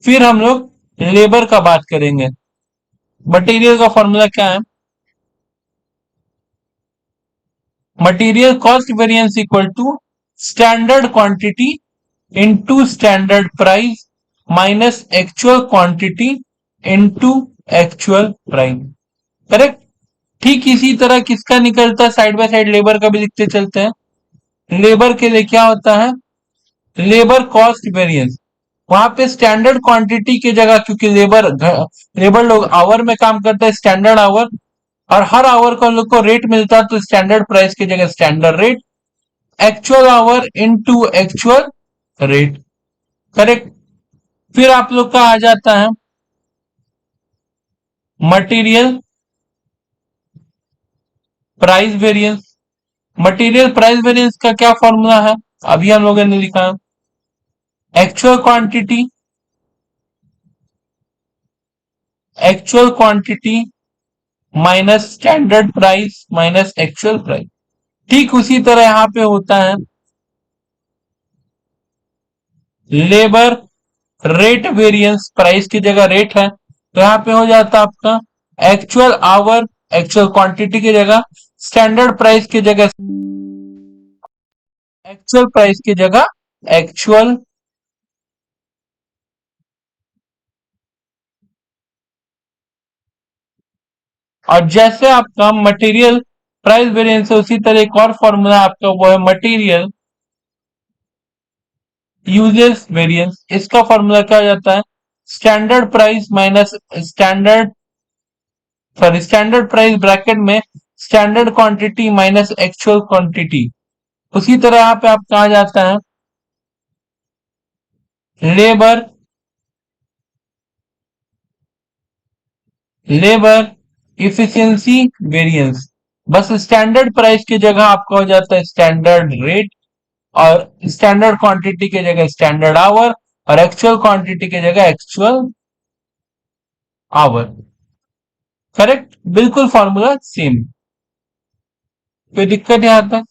फिर हम लोग लेबर का बात करेंगे। मटेरियल का फॉर्मूला क्या है, material cost variance equal to standard quantity into standard price minus actual quantity into actual price. Correct. ठीक इसी तरह किसका निकलता है, साइड बाय साइड लेबर का भी लिखते चलते हैं। लेबर के लिए क्या होता है, लेबर कॉस्ट वेरिएंस, वहां पे स्टैंडर्ड क्वांटिटी की जगह, क्योंकि लेबर लोग आवर में काम करते हैं, स्टैंडर्ड आवर, और हर आवर को हम लोग को रेट मिलता है, तो स्टैंडर्ड प्राइस की जगह standard rate, actual our into actual rate. Correct. फिर आप लोग का आ जाता है material price variance. Material price variance का क्या फॉर्मूला है, अभी हम लोगों ने लिखा है, actual quantity, actual quantity minus standard price minus actual price. ठीक उसी तरह यहां पे होता है लेबर रेट वेरिएंस, प्राइस की जगह रेट है, तो यहां पे हो जाता है आपका एक्चुअल आवर, एक्चुअल क्वांटिटी की जगह स्टैंडर्ड प्राइस की जगह एक्चुअल प्राइस की जगह एक्चुअल। और जैसे आपका मटेरियल प्राइस वेरिएंस है, उसी तरह एक और फॉर्मूला आपका वो है मटेरियल यूजेस वेरिएंस। इसका फॉर्मूला क्या हो जाता है, standard price minus standard, sorry, standard price bracket में standard quantity minus actual quantity. उसी तरह यहाँ पे आप कहा जाता है लेबर, लेबर इफिशियंसी वेरिएंस, बस स्टैंडर्ड प्राइस की जगह आपका हो जाता है स्टैंडर्ड रेट, और स्टैंडर्ड क्वांटिटी की जगह स्टैंडर्ड आवर, और एक्चुअल क्वांटिटी की जगह एक्चुअल आवर। करेक्ट, बिल्कुल फॉर्मूला सेम, कोई दिक्कत यहाँ तक।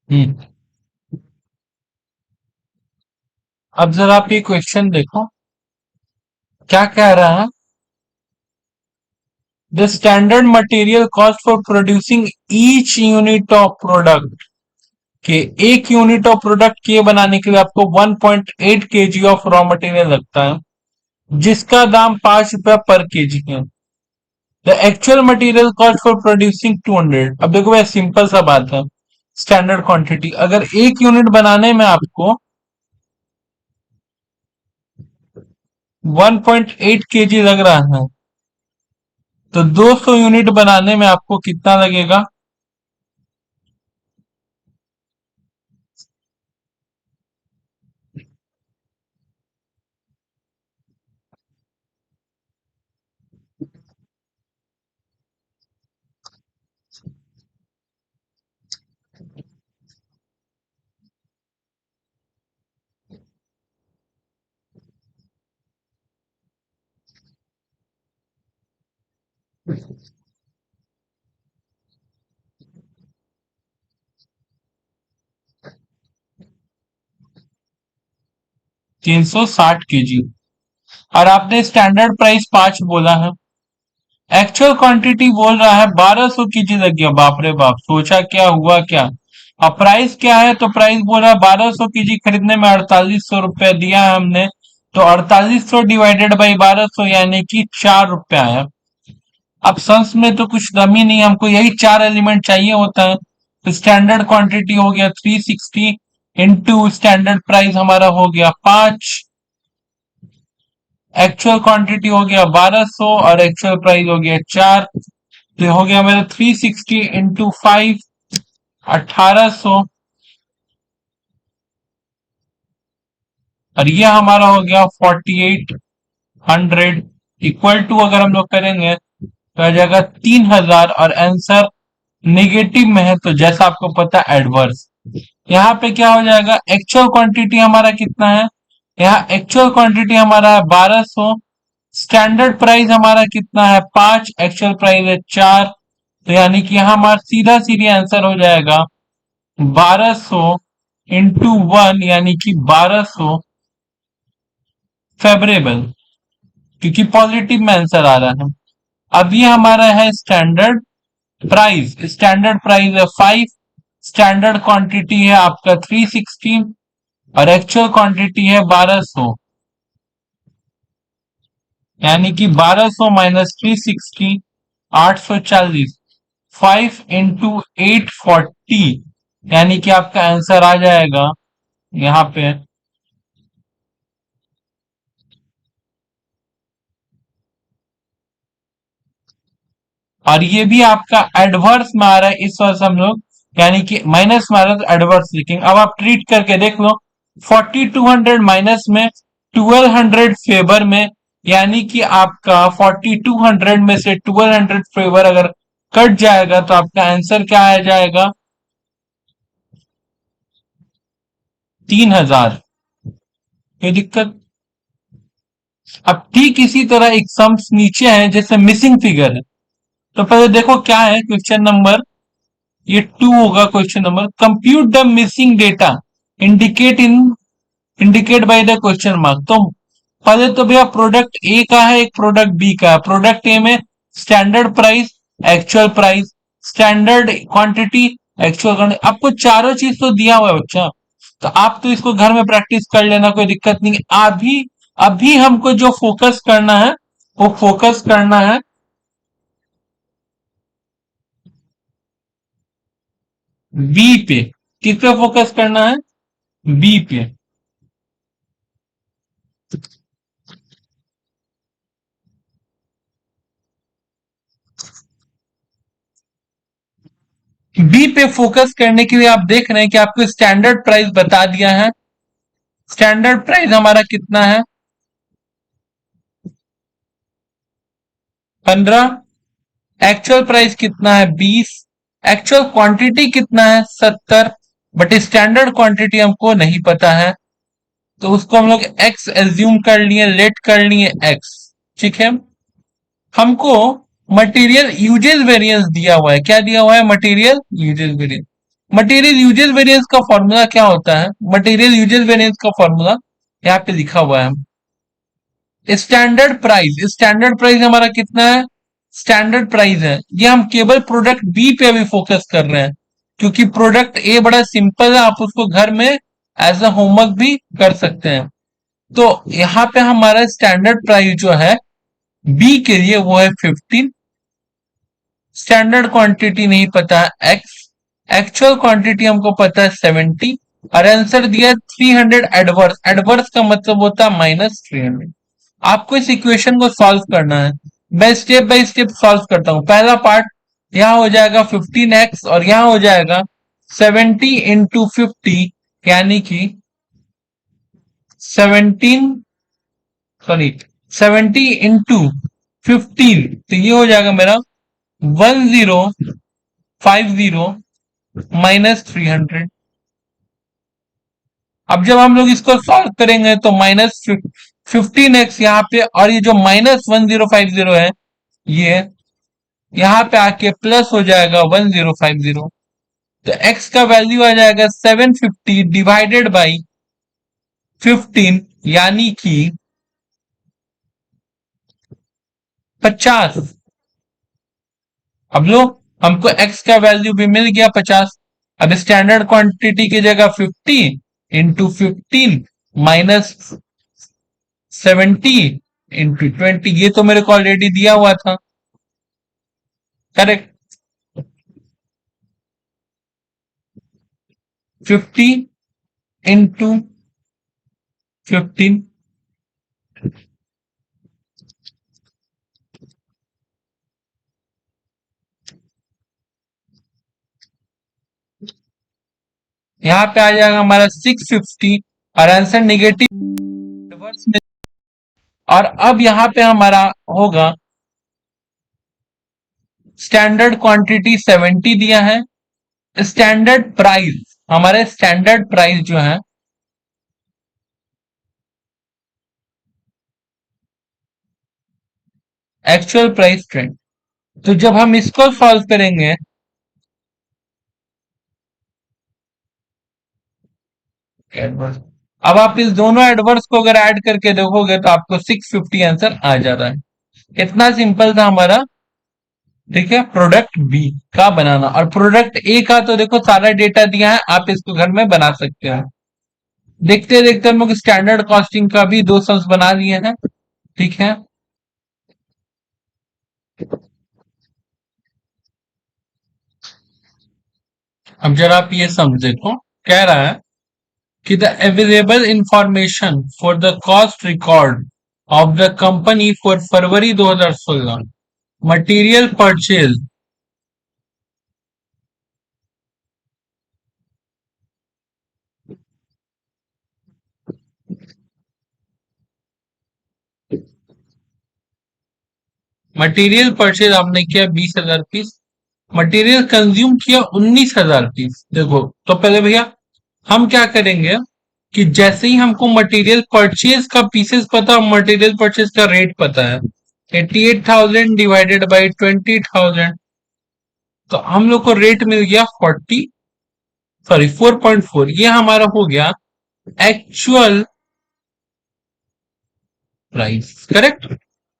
हम्म। अब जरा आप ये क्वेश्चन देखो, क्या कह रहा है, the standard material cost for producing each unit of product कि एक यूनिट ऑफ प्रोडक्ट के बनाने के लिए आपको 1.8 केजी ऑफ रॉ मटेरियल लगता है, जिसका दाम 5 रुपया पर केजी है। The actual material cost for producing 200। अब देखो भाई सिंपल सा बात है, स्टैंडर्ड क्वांटिटी अगर एक यूनिट बनाने में आपको 1.8 केजी लग रहा है, तो 200 यूनिट बनाने में आपको कितना लगेगा? 360 केजी। और आपने स्टैंडर्ड प्राइस 5 बोला है, एक्चुअल क्वांटिटी बोल रहा है 1200 केजी लग गया। बाप रे बाप, सोचा क्या हुआ क्या। अब प्राइस क्या है, तो प्राइस बोल रहा है 1200 केजी खरीदने में 4800 रुपया दिया है हमने, तो 4800 डिवाइडेड बाई 1200 यानी कि 4 रुपया आया। अब सम्स में तो कुछ कमी नहीं, हमको यही 4 एलिमेंट चाहिए होता है। तो स्टैंडर्ड क्वांटिटी हो गया 360 इंटू स्टैंडर्ड प्राइस हमारा हो गया 5, एक्चुअल क्वांटिटी हो गया 1200 और एक्चुअल प्राइस हो गया 4। तो ये हो गया मेरा 360 इंटू 5, 1800। और ये हमारा हो गया 4800 इक्वल टू, अगर हम लोग करेंगे तो आ जाएगा 3000। और आंसर नेगेटिव में है, तो जैसा आपको पता है एडवर्स। यहाँ पे क्या हो जाएगा, एक्चुअल क्वांटिटी हमारा कितना है, यहाँ एक्चुअल क्वांटिटी हमारा है 1200, स्टैंडर्ड प्राइस हमारा कितना है 5, एक्चुअल प्राइस है 4। तो यानी कि यहाँ हमारा सीधा सीधी आंसर हो जाएगा 1200 इंटू 1 यानी कि 1200 फेवरेबल, क्योंकि पॉजिटिव में आंसर आ रहा है। अब ये हमारा है स्टैंडर्ड प्राइस, स्टैंडर्ड प्राइस है 5, स्टैंडर्ड क्वांटिटी है आपका 360 और एक्चुअल क्वांटिटी है 1200, यानी कि 1200 माइनस 360 840, 5 इंटू 840 यानी कि आपका आंसर आ जाएगा यहाँ पे। और ये भी आपका एडवर्स में आ रहा है इस वजह से हम लोग, यानी कि माइनस में आ रहा है तो एडवर्स लिखेंगे। अब आप ट्रीट करके देख लो, 4200 माइनस में, 1200 फेवर में, यानी कि आपका 4200 में से 1200 फेवर अगर कट जाएगा तो आपका आंसर क्या आ जाएगा, 3000। कोई दिक्कत? अब ठीक इसी तरह एक सम्स नीचे है जैसे मिसिंग फिगर है, तो पहले देखो क्या है क्वेश्चन नंबर, ये 2 होगा question number. Compute the missing data indicate by the question mark. तो पहले तो भैया प्रोडक्ट ए का है, एक प्रोडक्ट बी का है। प्रोडक्ट ए में standard price, actual price, standard quantity, actual quantity, आपको चारों चीज तो दिया हुआ है बच्चा। तो आप तो इसको घर में प्रैक्टिस कर लेना, कोई दिक्कत नहीं है। अभी अभी हमको जो फोकस करना है, वो फोकस करना है बी पे। किस पे फोकस करना है, बी पे। बी पे फोकस करने के लिए आप देख रहे हैं कि आपको स्टैंडर्ड प्राइस बता दिया है। स्टैंडर्ड प्राइस हमारा कितना है, 15। एक्चुअल प्राइस कितना है, 20। एक्चुअल क्वांटिटी कितना है, 70। बट स्टैंडर्ड क्वांटिटी हमको नहीं पता है, तो उसको हम लोग एक्स एज्यूम कर लिए, लेट कर लिए एक्स। ठीक है। हमको मटेरियल यूजेस वेरिएंस दिया हुआ है। क्या दिया हुआ है, material usage variance. Material usage variance का फॉर्मूला क्या होता है, मटेरियल यूजेस वेरिएंस का फॉर्मूला यहाँ पे लिखा हुआ है। स्टैंडर्ड प्राइस, स्टैंडर्ड प्राइस हमारा कितना है, स्टैंडर्ड प्राइस है, ये हम केवल प्रोडक्ट बी पे अभी फोकस कर रहे हैं, क्योंकि प्रोडक्ट ए बड़ा सिंपल है, आप उसको घर में एज अ होमवर्क भी कर सकते हैं। तो यहाँ पे हमारा स्टैंडर्ड प्राइस जो है बी के लिए वो है 15। स्टैंडर्ड क्वांटिटी नहीं पता है एक्स, एक्चुअल क्वांटिटी हमको पता है 70, और आंसर दिया 300 एडवर्स। एडवर्स का मतलब होता है -300। आपको इस इक्वेशन को सॉल्व करना है। मैं स्टेप बाय स्टेप सॉल्व करता हूं। पहला पार्ट यहां हो जाएगा 15x और यहां हो जाएगा 70 इंटू 50, यानी कि 17, सॉरी 70 इंटू 15, तो ये हो जाएगा मेरा 1050 -300। अब जब हम लोग इसको सॉल्व करेंगे तो -15x यहाँ पे, और ये जो -1050 है ये यहाँ पे आके प्लस हो जाएगा 1050। तो x का वैल्यू आ जाएगा 750 डिवाइडेड बाई 15, यानी कि 50। अब लो, हमको x का वैल्यू भी मिल गया 50। अब स्टैंडर्ड क्वांटिटी की जगह 50 इंटू 15 माइनस 70 इंटू 20, ये तो मेरे को ऑलरेडी दिया हुआ था। करेक्ट। 50 इंटू 15, यहाँ पे आ जाएगा हमारा 650, और आंसर निगेटिव रिवर्स में। और अब यहाँ पे हमारा होगा स्टैंडर्ड क्वांटिटी 70 दिया है, स्टैंडर्ड प्राइस, हमारे स्टैंडर्ड प्राइस जो है एक्चुअल प्राइस ट्रेंड। तो जब हम इसको सॉल्व करेंगे, एडवर्स, अब आप इस दोनों एडवर्स को अगर ऐड करके देखोगे तो आपको 650 आंसर आ जा रहा है। इतना सिंपल था हमारा, ठीक है, प्रोडक्ट बी का बनाना। और प्रोडक्ट ए का तो देखो सारा डेटा दिया है, आप इसको घर में बना सकते हैं। देखते देखते हम लोग स्टैंडर्ड कॉस्टिंग का भी दो सम्स बना लिए हैं, ठीक है। अब जरा आप ये सम देखो, कह रहा है कि the available information for the cost record of the company for February 2016, material purchase, material purchase आपने किया 20,000 पीस, मटेरियल कंज्यूम किया 19,000 पीस। देखो तो पहले भैया हम क्या करेंगे कि जैसे ही हमको मटेरियल परचेज का पीसेस पता, मटेरियल परचेज का रेट पता है 88,000 डिवाइडेड बाई 20,000, तो हम लोग को रेट मिल गया 4.4, ये हमारा हो गया एक्चुअल प्राइस। करेक्ट।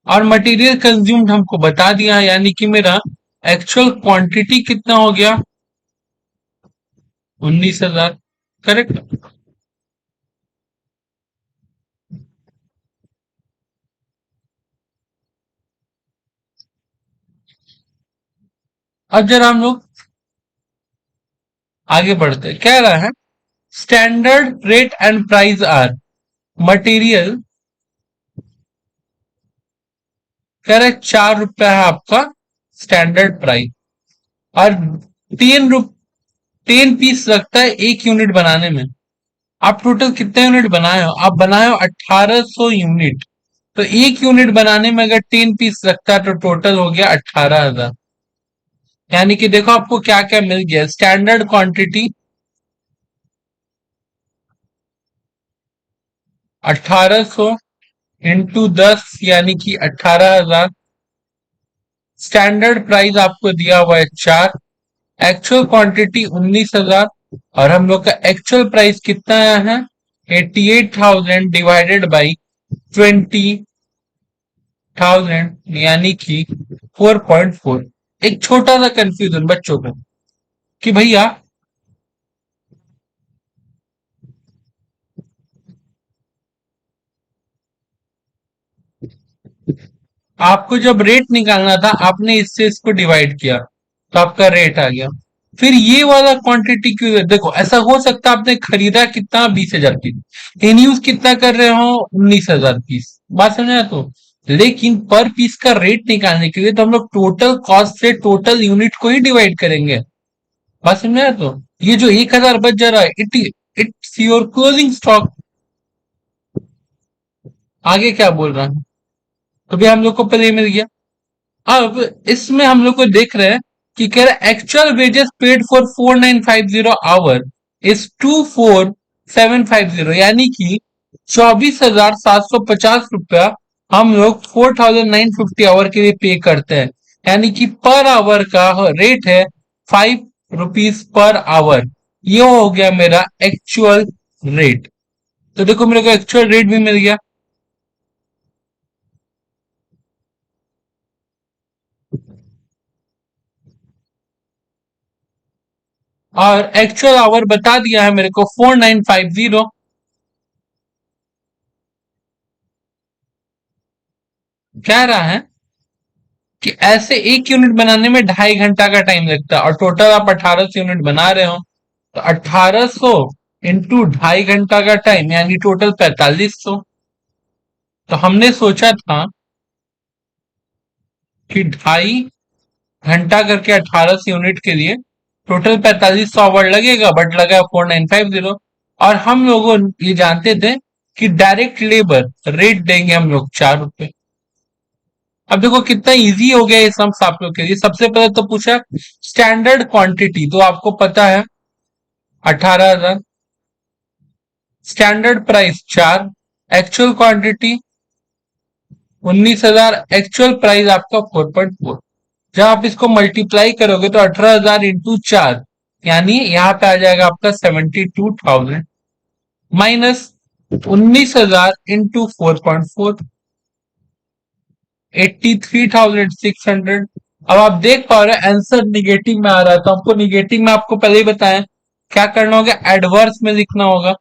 और मटेरियल कंज्यूम्ड हमको बता दिया, यानी कि मेरा एक्चुअल क्वांटिटी कितना हो गया 19,000। करेक्ट। अब जरा हम लोग आगे बढ़ते हैं। कह रहा है standard rate and price are, material कह रहा है 4 रुपया है आपका स्टैंडर्ड प्राइस, और 10 पीस लगता है 1 यूनिट बनाने में। आप टोटल कितने यूनिट बनाए हो? आप बनाए हो 1800 यूनिट। तो 1 यूनिट बनाने में अगर 10 पीस लगता है तो टोटल हो गया 18,000। यानी कि देखो आपको क्या क्या मिल गया। स्टैंडर्ड क्वांटिटी 1800 इंटू 10, यानी कि 18,000। स्टैंडर्ड प्राइस आपको दिया हुआ है 4, एक्चुअल क्वांटिटी 19,000, और हम लोग का एक्चुअल प्राइस कितना आया है 88,000 डिवाइडेड बाई 20,000, यानी कि 4.4। एक छोटा सा कंफ्यूजन बच्चों को कि भैया आपको जब रेट निकालना था आपने इससे इसको डिवाइड किया तो आपका रेट आ गया। फिर ये वाला क्वांटिटी क्यों है? देखो ऐसा हो सकता है आपने खरीदा कितना 20,000 पीस, इन यूज कितना कर रहे हो 19,000 पीस, बात समझा? तो लेकिन पर पीस का रेट निकालने के लिए तो हम लोग टोटल कॉस्ट से टोटल यूनिट को ही डिवाइड करेंगे, बात समझा? तो ये जो 1,000 बच जा रहा है इट्स योर क्लोजिंग स्टॉक। आगे क्या बोल रहा है? तो भी हम लोग को पहले मिल गया। अब इसमें हम लोग को देख रहे हैं कि कह रहा है actual wages paid for 4950 is 24,750, यानी कि 24,750 रुपया हम लोग 4,950 आवर के लिए पे करते हैं, यानी कि पर आवर का रेट है 5 रुपीज पर आवर। ये हो गया मेरा एक्चुअल रेट। तो देखो मेरे को एक्चुअल रेट भी मिल गया। और एक्चुअल आवर बता दिया है मेरे को 4,950। कह रहा है कि ऐसे एक यूनिट बनाने में 2.5 घंटा का टाइम लगता है और टोटल आप 1800 यूनिट बना रहे हो, तो 1800 इंटू 2.5 घंटा का टाइम यानी टोटल 4500। तो हमने सोचा था कि 2.5 घंटा करके 1800 यूनिट के लिए टोटल 4500 आवर लगेगा, बट लगा 4,950। और हम लोगों ये जानते थे कि डायरेक्ट लेबर रेट देंगे हम लोग 4 रुपए। अब देखो कितना इजी हो गया ये सम आप लोग के लिए। सबसे पहले तो पूछा स्टैंडर्ड क्वांटिटी, तो आपको पता है 18,000। Standard price 4, actual quantity 19,000, actual price आपका 4.4। जब आप इसको मल्टीप्लाई करोगे तो 18,000 इंटू 4, यानी यहाँ पे आ जाएगा आपका 72,000 माइनस 19,000 इंटू 4.4, 83,600। अब आप देख पा रहे हो आंसर निगेटिव में आ रहा है, तो आपको निगेटिव में आपको पहले ही बताया क्या करना होगा, एडवर्स में लिखना होगा।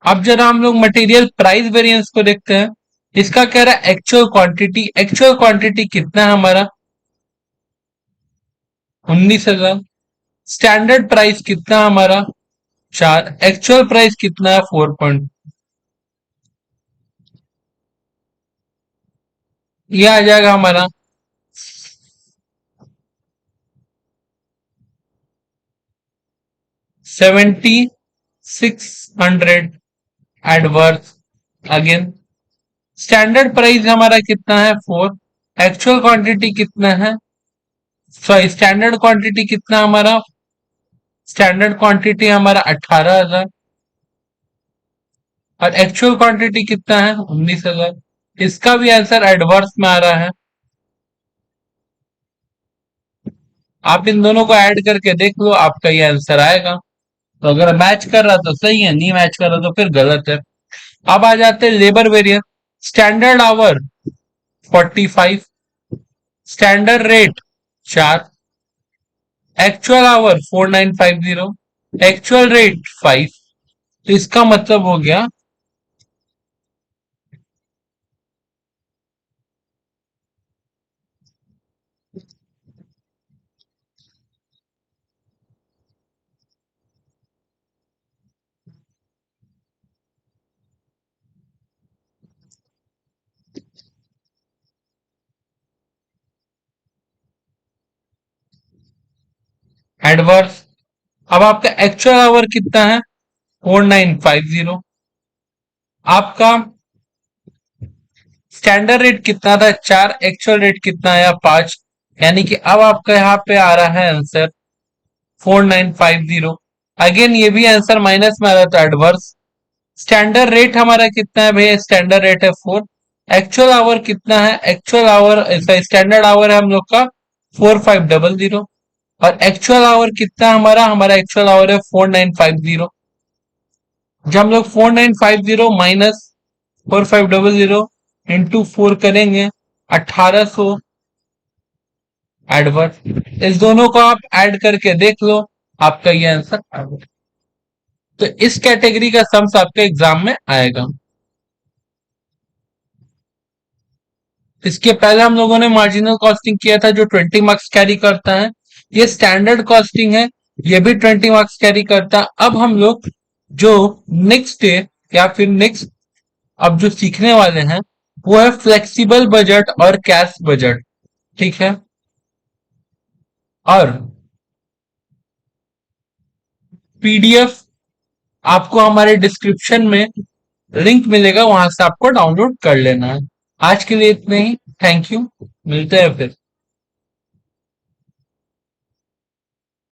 अब जरा हम लोग मटेरियल प्राइस वेरिएंस को देखते हैं। इसका कह रहा है एक्चुअल क्वांटिटी, एक्चुअल क्वांटिटी कितना है हमारा 19,000। स्टैंडर्ड प्राइस कितना है हमारा 4, एक्चुअल प्राइस कितना है 4 पॉइंट, ये आ जाएगा हमारा 7,600 एडवर्स। अगेन स्टैंडर्ड प्राइस हमारा कितना है 4, एक्चुअल क्वांटिटी कितना है, सॉरी स्टैंडर्ड क्वांटिटी कितना हमारा, स्टैंडर्ड क्वांटिटी हमारा 18,000 और एक्चुअल क्वांटिटी कितना है 19,000। इसका भी आंसर एडवर्स में आ रहा है। आप इन दोनों को ऐड करके देख लो, आपका ये आंसर आएगा। तो अगर मैच कर रहा तो सही है, नहीं मैच कर रहा तो फिर गलत है। अब आ जाते हैं labour variance. Standard our 45, standard rate 4, actual our 4,950, actual rate 5। तो इसका मतलब हो गया एडवर्स। अब आपका एक्चुअल आवर कितना है 4,950, आपका स्टैंडर्ड रेट कितना था 4, एक्चुअल रेट कितना आया 5, यानी कि अब आपका यहाँ पे आ रहा है आंसर 4,950। अगेन ये भी आंसर माइनस में आ रहा था एडवर्स। स्टैंडर्ड रेट हमारा कितना है भैया, स्टैंडर्ड रेट है 4, एक्चुअल आवर कितना है, एक्चुअल आवर स्टैंडर्ड आवर है हम लोग का 4,500 और एक्चुअल आवर कितना है हमारा, हमारा एक्चुअल आवर है 4,950। जब हम लोग 4,950 माइनस 4,500 इंटू 4 करेंगे 1800 एडवर्स। इस दोनों को आप ऐड करके देख लो, आपका ये आंसर आ गया। तो इस कैटेगरी का सम्स आपके एग्जाम में आएगा। इसके पहले हम लोगों ने मार्जिनल कॉस्टिंग किया था जो 20 मार्क्स कैरी करता है। ये स्टैंडर्ड कॉस्टिंग है, ये भी 20 मार्क्स कैरी करता है। अब हम लोग जो नेक्स्ट डे या फिर नेक्स्ट अब जो सीखने वाले हैं वो है फ्लेक्सिबल बजट और कैश बजट। ठीक है। और पीडीएफ आपको हमारे डिस्क्रिप्शन में लिंक मिलेगा, वहां से आपको डाउनलोड कर लेना है। आज के लिए इतने ही। Thank you. मिलते हैं फिर।